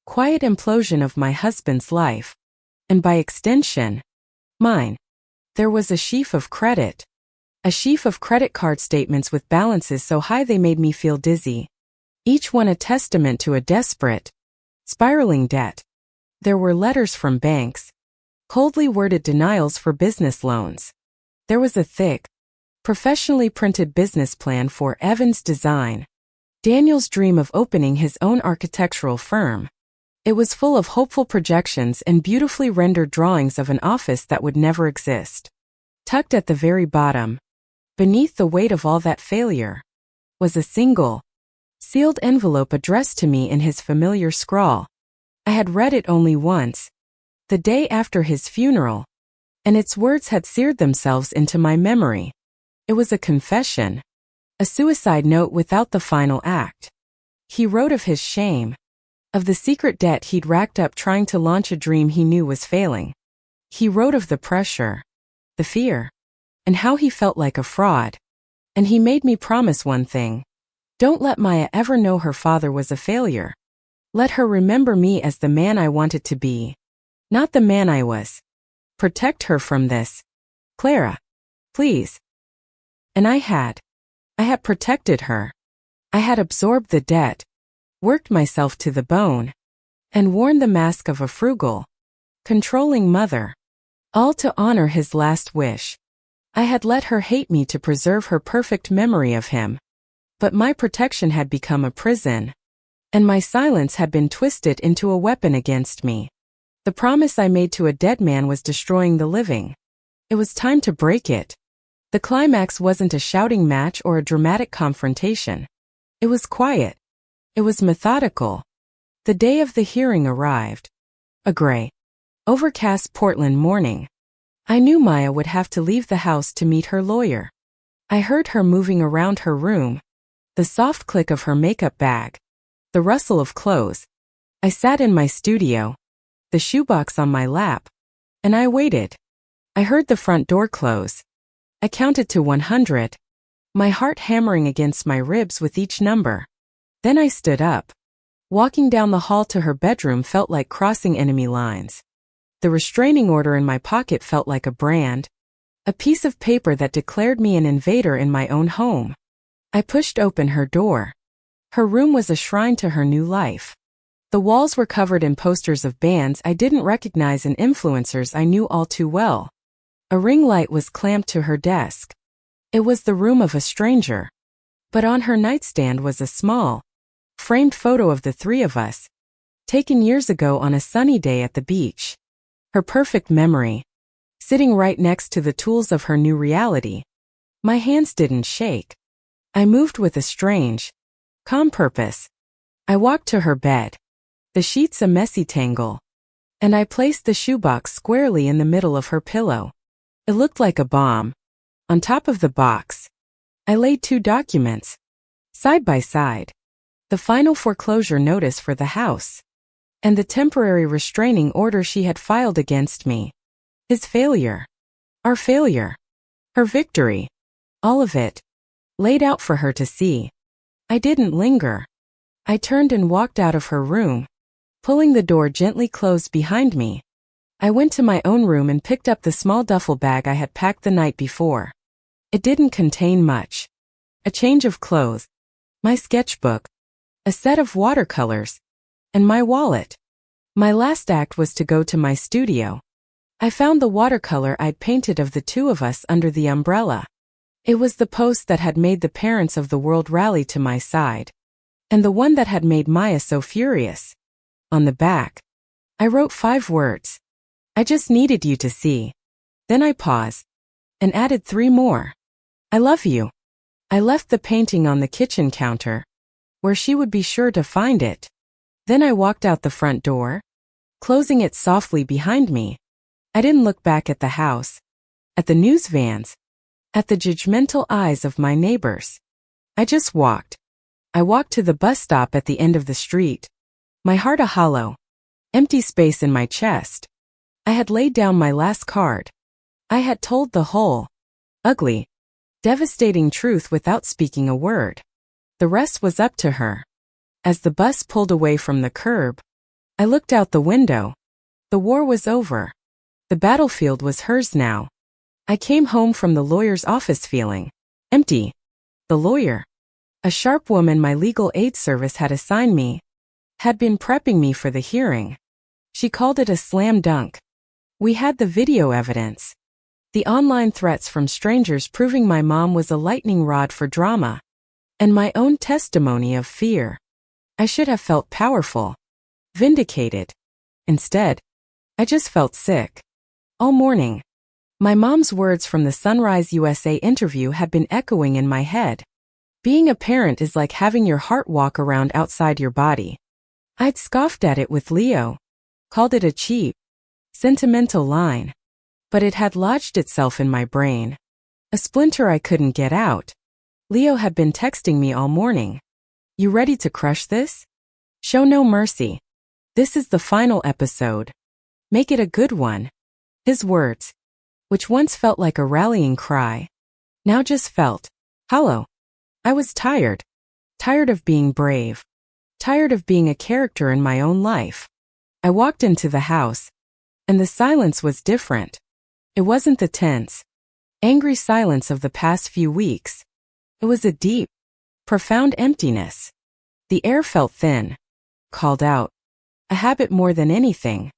quiet implosion of my husband's life, and by extension, mine. There was a sheaf of credit. A sheaf of credit card statements with balances so high they made me feel dizzy. Each one a testament to a desperate, spiraling debt. There were letters from banks, coldly worded denials for business loans. There was a thick, professionally printed business plan for Evans Design, Daniel's dream of opening his own architectural firm. It was full of hopeful projections and beautifully rendered drawings of an office that would never exist. Tucked at the very bottom, Beneath the weight of all that failure was a single, sealed envelope addressed to me in his familiar scrawl. I had read it only once, the day after his funeral, and its words had seared themselves into my memory. It was a confession, a suicide note without the final act. He wrote of his shame, of the secret debt he'd racked up trying to launch a dream he knew was failing. He wrote of the pressure, the fear, and how he felt like a fraud. And he made me promise one thing. Don't let Maya ever know her father was a failure. Let her remember me as the man I wanted to be, not the man I was. Protect her from this, Clara. Please. And I had. I had protected her. I had absorbed the debt, worked myself to the bone, and worn the mask of a frugal, controlling mother, all to honor his last wish. I had let her hate me to preserve her perfect memory of him. But my protection had become a prison, and my silence had been twisted into a weapon against me. The promise I made to a dead man was destroying the living. It was time to break it. The climax wasn't a shouting match or a dramatic confrontation. It was quiet. It was methodical. The day of the hearing arrived. A gray, overcast Portland morning. I knew Maya would have to leave the house to meet her lawyer. I heard her moving around her room, the soft click of her makeup bag, the rustle of clothes. I sat in my studio, the shoebox on my lap, and I waited. I heard the front door close. I counted to 100, my heart hammering against my ribs with each number. Then I stood up. Walking down the hall to her bedroom felt like crossing enemy lines. The restraining order in my pocket felt like a brand, a piece of paper that declared me an invader in my own home. I pushed open her door. Her room was a shrine to her new life. The walls were covered in posters of bands I didn't recognize and influencers I knew all too well. A ring light was clamped to her desk. It was the room of a stranger. But on her nightstand was a small, framed photo of the three of us, taken years ago on a sunny day at the beach. Her perfect memory, sitting right next to the tools of her new reality. My hands didn't shake. I moved with a strange, calm purpose. I walked to her bed, the sheets a messy tangle, and I placed the shoebox squarely in the middle of her pillow. It looked like a bomb. On top of the box, I laid two documents, side by side. The final foreclosure notice for the house, and the temporary restraining order she had filed against me. His failure. Our failure. Her victory. All of it. Laid out for her to see. I didn't linger. I turned and walked out of her room, pulling the door gently closed behind me. I went to my own room and picked up the small duffel bag I had packed the night before. It didn't contain much. A change of clothes, my sketchbook, a set of watercolors, and my wallet. My last act was to go to my studio. I found the watercolor I'd painted of the two of us under the umbrella. It was the post that had made the parents of the world rally to my side, and the one that had made Maya so furious. On the back, I wrote 5 words. I just needed you to see. Then I paused, and added 3 more. I love you. I left the painting on the kitchen counter, where she would be sure to find it. Then I walked out the front door, closing it softly behind me. I didn't look back at the house, at the news vans, at the judgmental eyes of my neighbors. I just walked. I walked to the bus stop at the end of the street, my heart a hollow, empty space in my chest. I had laid down my last card. I had told the whole, ugly, devastating truth without speaking a word. The rest was up to her. As the bus pulled away from the curb, I looked out the window. The war was over. The battlefield was hers now. I came home from the lawyer's office feeling empty. The lawyer, a sharp woman my legal aid service had assigned me, had been prepping me for the hearing. She called it a slam dunk. We had the video evidence. The online threats from strangers proving my mom was a lightning rod for drama, and my own testimony of fear. I should have felt powerful, vindicated. Instead, I just felt sick. All morning, My mom's words from the Sunrise USA interview had been echoing in my head. Being a parent is like having your heart walk around outside your body. I'd scoffed at it with Leo, called it a cheap, sentimental line. But it had lodged itself in my brain. A splinter I couldn't get out. Leo had been texting me all morning. You ready to crush this? Show no mercy. This is the final episode. Make it a good one. His words, which once felt like a rallying cry, now just felt hollow. I was tired. Tired of being brave. Tired of being a character in my own life. I walked into the house, and the silence was different. It wasn't the tense, angry silence of the past few weeks. It was a deep, profound emptiness. The air felt thin, called out. A habit more than anything.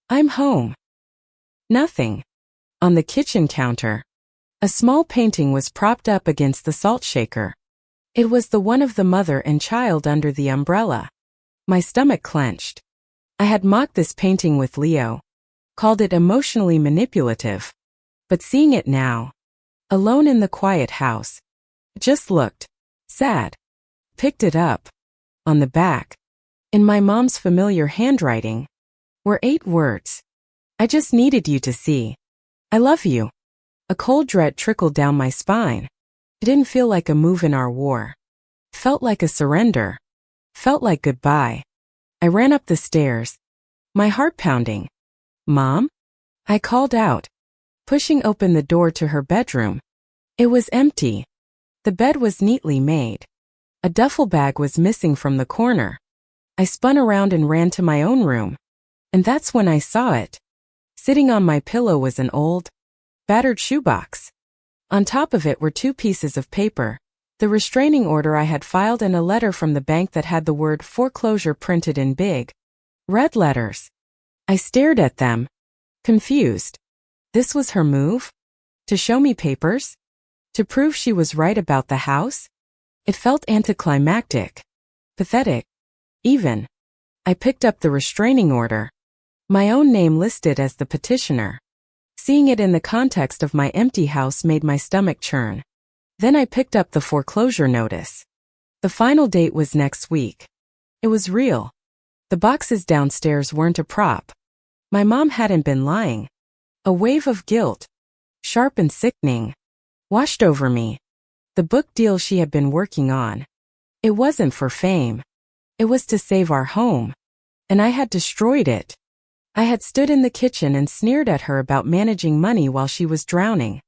I'm home. Nothing. On the kitchen counter, a small painting was propped up against the salt shaker. It was the one of the mother and child under the umbrella. My stomach clenched. I had mocked this painting with Leo, called it emotionally manipulative. But seeing it now, alone in the quiet house, it just looked sad. Picked it up. On the back, in my mom's familiar handwriting, were 8 words. I just needed you to see. I love you. A cold dread trickled down my spine. It didn't feel like a move in our war. Felt like a surrender. Felt like goodbye. I ran up the stairs, my heart pounding. Mom? I called out, pushing open the door to her bedroom. It was empty. The bed was neatly made. A duffel bag was missing from the corner. I spun around and ran to my own room. And that's when I saw it. Sitting on my pillow was an old, battered shoebox. On top of it were 2 pieces of paper, the restraining order I had filed and a letter from the bank that had the word foreclosure printed in big, red letters. I stared at them, confused. This was her move? To show me papers? To prove she was right about the house? It felt anticlimactic, pathetic, even. I picked up the restraining order. My own name listed as the petitioner. Seeing it in the context of my empty house made my stomach churn. Then I picked up the foreclosure notice. The final date was next week. It was real. The boxes downstairs weren't a prop. My mom hadn't been lying. A wave of guilt, sharp and sickening, washed over me. The book deal she had been working on. It wasn't for fame. It was to save our home. And I had destroyed it. I had stood in the kitchen and sneered at her about managing money while she was drowning.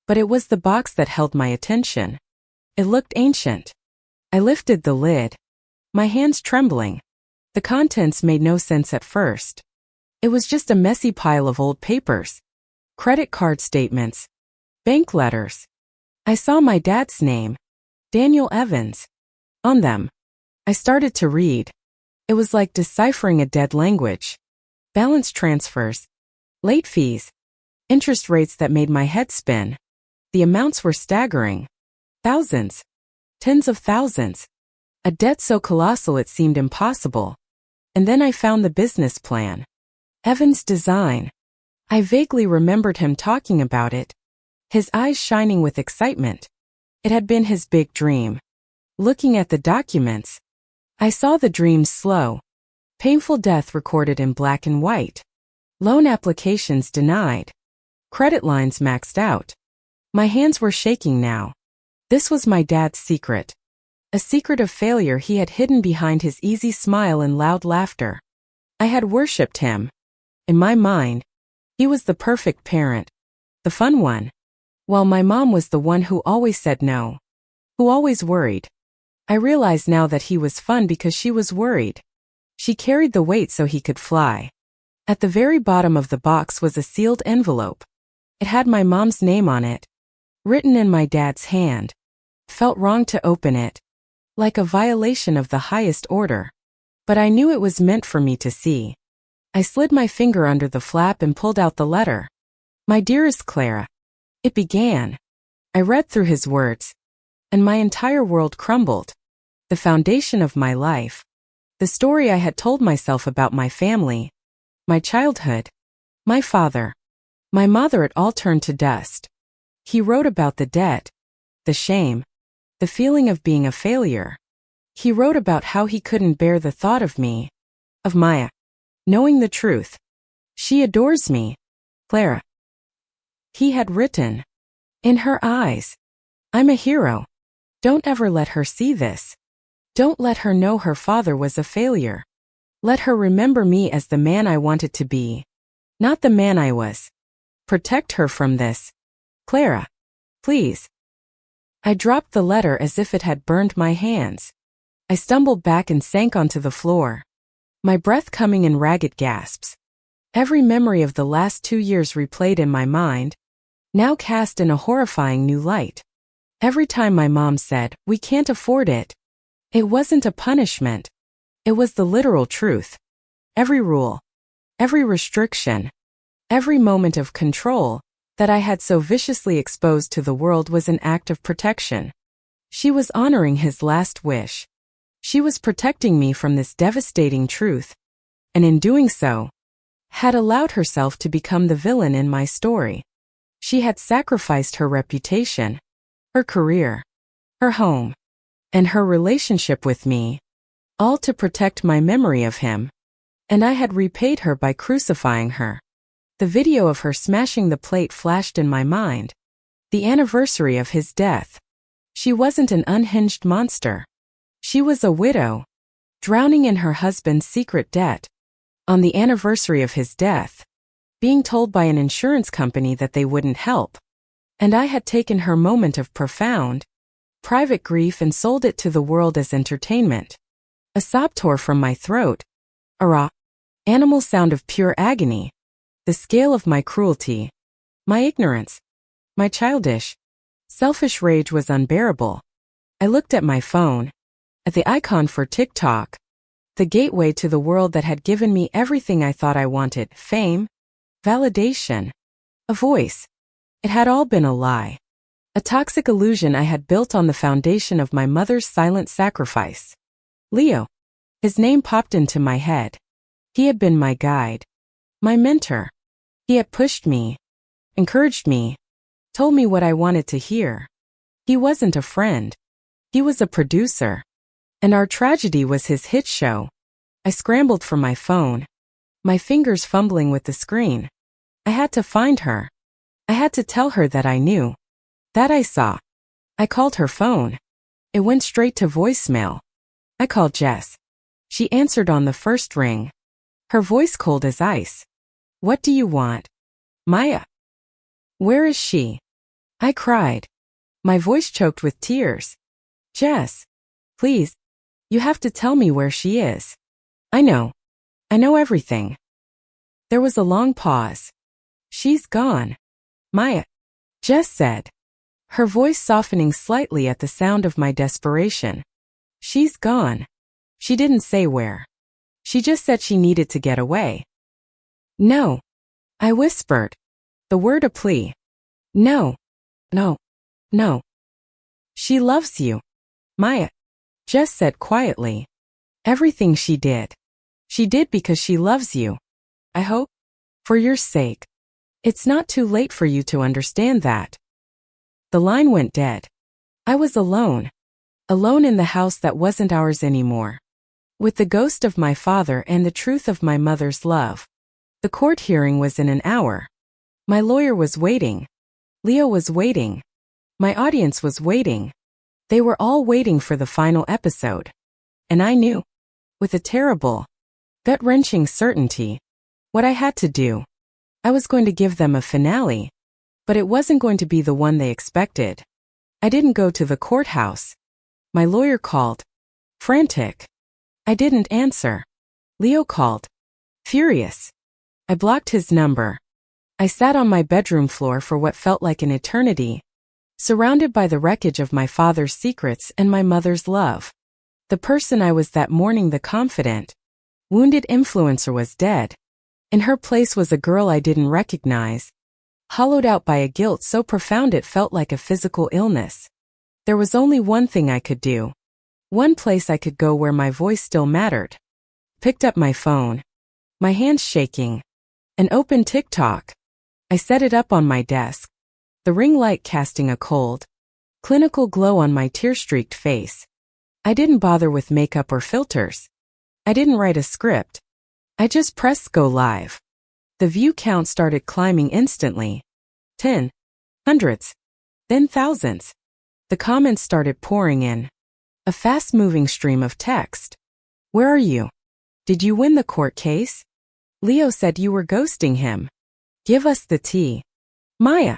But it was the box that held my attention. It looked ancient. I lifted the lid, my hands trembling. The contents made no sense at first. It was just a messy pile of old papers, credit card statements, bank letters. I saw my dad's name, Daniel Evans, on them. I started to read. It was like deciphering a dead language. Balance transfers, late fees, interest rates that made my head spin. The amounts were staggering. Thousands. Tens of thousands. A debt so colossal it seemed impossible. And then I found the business plan. Evan's design. I vaguely remembered him talking about it, his eyes shining with excitement. It had been his big dream. Looking at the documents, I saw the dream's slow, painful death recorded in black and white. Loan applications denied. Credit lines maxed out. My hands were shaking now. This was my dad's secret. A secret of failure he had hidden behind his easy smile and loud laughter. I had worshipped him. In my mind, he was the perfect parent, the fun one, while my mom was the one who always said no, who always worried. I realize now that he was fun because she was worried. She carried the weight so he could fly. At the very bottom of the box was a sealed envelope. It had my mom's name on it, written in my dad's hand. Felt wrong to open it, like a violation of the highest order. But I knew it was meant for me to see. I slid my finger under the flap and pulled out the letter. My dearest Clara. It began. I read through his words, and my entire world crumbled. The foundation of my life. The story I had told myself about my family, my childhood, my father. My mother, it all turned to dust. He wrote about the debt, the shame, the feeling of being a failure. He wrote about how he couldn't bear the thought of me, of Maya, knowing the truth. She adores me, Clara. He had written, in her eyes, I'm a hero. Don't ever let her see this. Don't let her know her father was a failure. Let her remember me as the man I wanted to be, not the man I was. Protect her from this, Clara. Please. I dropped the letter as if it had burned my hands. I stumbled back and sank onto the floor, my breath coming in ragged gasps. Every memory of the last 2 years replayed in my mind, now cast in a horrifying new light. Every time my mom said, "We can't afford it," it wasn't a punishment. It was the literal truth. Every rule, every restriction, every moment of control that I had so viciously exposed to the world was an act of protection. She was honoring his last wish. She was protecting me from this devastating truth, and in doing so, had allowed herself to become the villain in my story. She had sacrificed her reputation, her career, her home, and her relationship with me, all to protect my memory of him. And I had repaid her by crucifying her. The video of her smashing the plate flashed in my mind. The anniversary of his death. She wasn't an unhinged monster. She was a widow, drowning in her husband's secret debt. On the anniversary of his death, being told by an insurance company that they wouldn't help. And I had taken her moment of profound, private grief and sold it to the world as entertainment. A sob tore from my throat. A raw, animal sound of pure agony. The scale of my cruelty, my ignorance, my childish, selfish rage was unbearable. I looked at my phone, at the icon for TikTok, the gateway to the world that had given me everything I thought I wanted: fame, validation, a voice. It had all been a lie. A toxic illusion I had built on the foundation of my mother's silent sacrifice. Leo. His name popped into my head. He had been my guide, my mentor. He had pushed me, encouraged me, told me what I wanted to hear. He wasn't a friend. He was a producer. And our tragedy was his hit show. I scrambled for my phone, my fingers fumbling with the screen. I had to find her. I had to tell her that I knew, that I saw. I called her phone. It went straight to voicemail. I called Jess. She answered on the first ring, her voice cold as ice. What do you want? Maya. Where is she? I cried, my voice choked with tears. Jess, please, you have to tell me where she is. I know everything. There was a long pause. She's gone. Maya, Jess said, her voice softening slightly at the sound of my desperation. She's gone. She didn't say where. She just said she needed to get away. No, I whispered, the word a plea. No, no, no. She loves you, Maya, Jess said quietly. Everything she did because she loves you. I hope, for your sake, it's not too late for you to understand that. The line went dead. I was alone in the house that wasn't ours anymore, with the ghost of my father and the truth of my mother's love. The court hearing was in an hour. My lawyer was waiting. Leo was waiting. My audience was waiting. They were all waiting for the final episode. And I knew, with a terrible, gut-wrenching certainty, what I had to do. I was going to give them a finale, but it wasn't going to be the one they expected. I didn't go to the courthouse. My lawyer called, frantic. I didn't answer. Leo called, furious. I blocked his number. I sat on my bedroom floor for what felt like an eternity, surrounded by the wreckage of my father's secrets and my mother's love. The person I was that morning, the confident, wounded influencer, was dead. In her place was a girl I didn't recognize, hollowed out by a guilt so profound it felt like a physical illness. There was only one thing I could do. One place I could go where my voice still mattered. Picked up my phone, my hands shaking, and opened TikTok. I set it up on my desk, the ring light casting a cold, clinical glow on my tear-streaked face. I didn't bother with makeup or filters. I didn't write a script. I just pressed go live. The view count started climbing instantly. 10, hundreds, then thousands. The comments started pouring in. A fast-moving stream of text. Where are you? Did you win the court case? Leo said you were ghosting him. Give us the tea. Maya.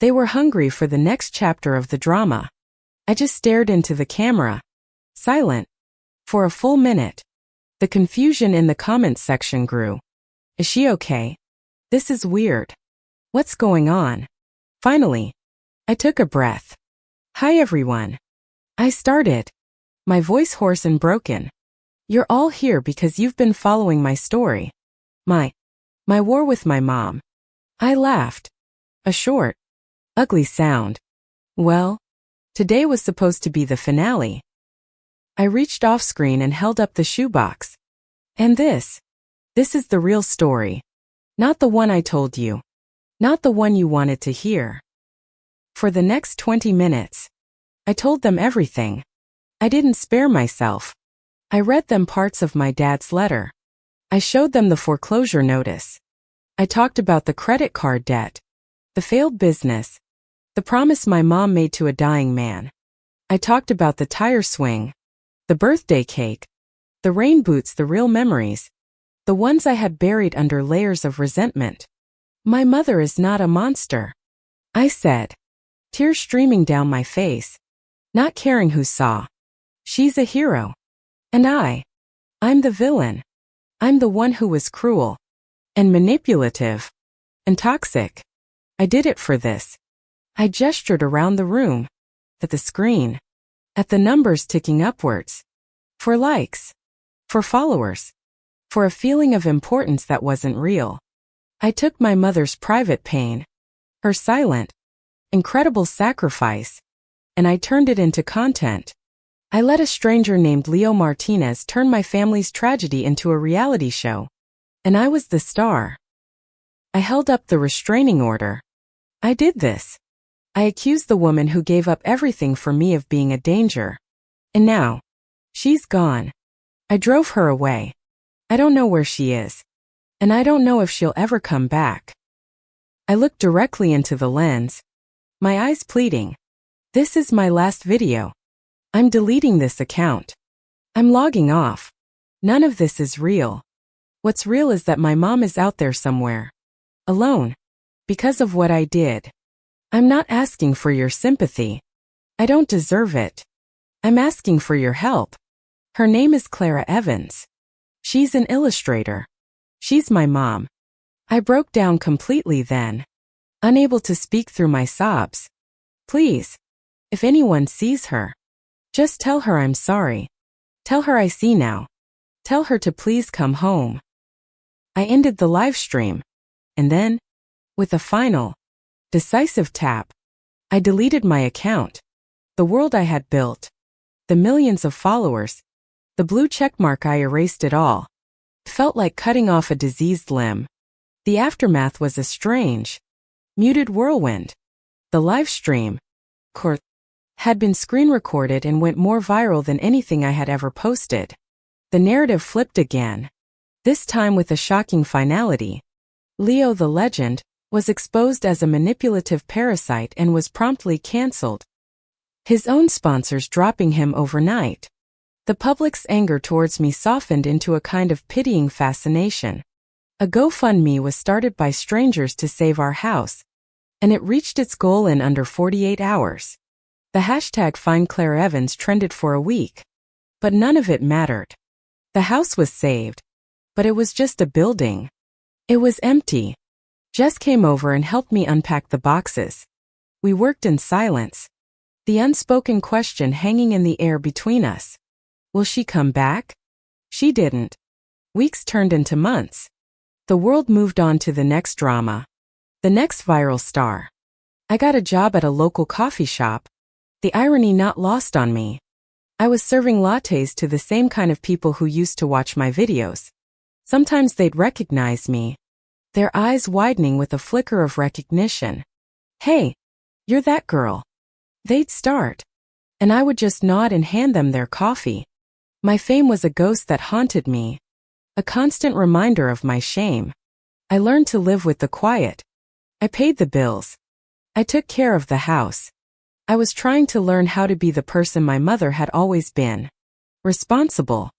They were hungry for the next chapter of the drama. I just stared into the camera. Silent. For a full minute. The confusion in the comments section grew. Is she okay? This is weird. What's going on? Finally, I took a breath. Hi everyone. I started. My voice hoarse and broken. You're all here because you've been following my story. My war with my mom. I laughed. A short, ugly sound. Well, today was supposed to be the finale. I reached off screen and held up the shoebox. And this is the real story. Not the one I told you. Not the one you wanted to hear. For the next 20 minutes, I told them everything. I didn't spare myself. I read them parts of my dad's letter. I showed them the foreclosure notice. I talked about the credit card debt, the failed business, the promise my mom made to a dying man. I talked about the tire swing, the birthday cake, the rain boots, the real memories, the ones I had buried under layers of resentment. My mother is not a monster, I said, tears streaming down my face, not caring who saw. She's a hero. And I'm the villain. I'm the one who was cruel and manipulative and toxic. I did it for this. I gestured around the room, at the screen, at the numbers ticking upwards. For likes, for followers, for a feeling of importance that wasn't real. I took my mother's private pain, her silent, incredible sacrifice, and I turned it into content. I let a stranger named Leo Martinez turn my family's tragedy into a reality show. And I was the star. I held up the restraining order. I did this. I accused the woman who gave up everything for me of being a danger. And now, she's gone. I drove her away. I don't know where she is. And I don't know if she'll ever come back. I looked directly into the lens, my eyes pleading. This is my last video. I'm deleting this account. I'm logging off. None of this is real. What's real is that my mom is out there somewhere. Alone. Because of what I did. I'm not asking for your sympathy. I don't deserve it. I'm asking for your help. Her name is Clara Evans. She's an illustrator. She's my mom. I broke down completely then. Unable to speak through my sobs. Please. If anyone sees her, just tell her I'm sorry. Tell her I see now. Tell her to please come home. I ended the live stream. And then, with a final, decisive tap, I deleted my account. The world I had built. The millions of followers. The blue checkmark, I erased it all. It felt like cutting off a diseased limb. The aftermath was a strange, muted whirlwind. The live stream, had been screen recorded and went more viral than anything I had ever posted. The narrative flipped again. This time with a shocking finality. Leo the legend was exposed as a manipulative parasite and was promptly cancelled. His own sponsors dropping him overnight. The public's anger towards me softened into a kind of pitying fascination. A GoFundMe was started by strangers to save our house, and it reached its goal in under 48 hours. The hashtag Find Claire Evans trended for a week. But none of it mattered. The house was saved. But it was just a building. It was empty. Jess came over and helped me unpack the boxes. We worked in silence. The unspoken question hanging in the air between us. Will she come back? She didn't. Weeks turned into months. The world moved on to the next drama. The next viral star. I got a job at a local coffee shop. The irony not lost on me. I was serving lattes to the same kind of people who used to watch my videos. Sometimes they'd recognize me. their eyes widening with a flicker of recognition. "Hey, you're that girl." They'd start, and I would just nod and hand them their coffee. My fame was a ghost that haunted me, a constant reminder of my shame. I learned to live with the quiet. I paid the bills. I took care of the house. I was trying to learn how to be the person my mother had always been. Responsible.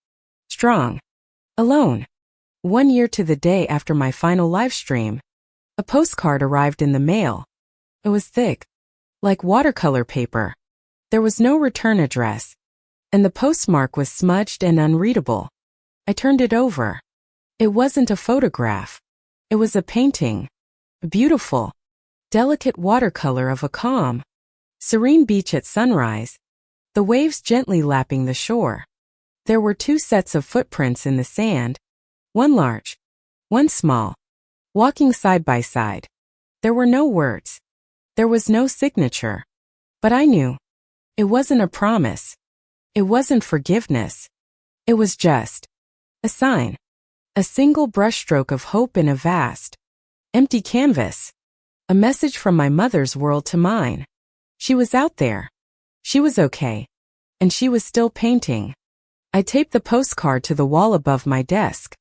Strong. Alone. 1 year to the day after my final live stream, a postcard arrived in the mail. It was thick, like watercolor paper. There was no return address, and the postmark was smudged and unreadable. I turned it over. It wasn't a photograph. It was a painting. A beautiful, delicate watercolor of a calm, serene beach at sunrise, the waves gently lapping the shore. There were 2 sets of footprints in the sand, one large, one small, walking side by side. There were no words. There was no signature. But I knew. It wasn't a promise. It wasn't forgiveness. It was just a sign. A single brushstroke of hope in a vast, empty canvas. A message from my mother's world to mine. She was out there. She was okay. And she was still painting. I taped the postcard to the wall above my desk.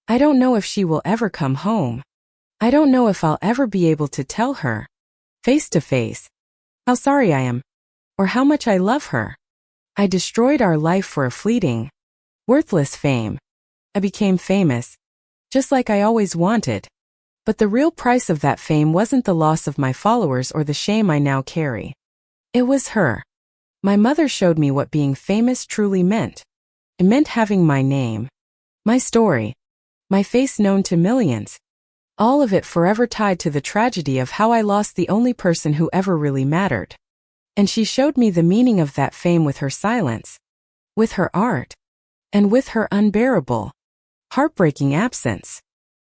I don't know if she will ever come home. I don't know if I'll ever be able to tell her, face to face, how sorry I am, or how much I love her. I destroyed our life for a fleeting, worthless fame. I became famous, just like I always wanted. But the real price of that fame wasn't the loss of my followers or the shame I now carry. It was her. My mother showed me what being famous truly meant. It meant having my name, my story, my face known to millions. All of it forever tied to the tragedy of how I lost the only person who ever really mattered. And she showed me the meaning of that fame with her silence, with her art, and with her unbearable, heartbreaking absence.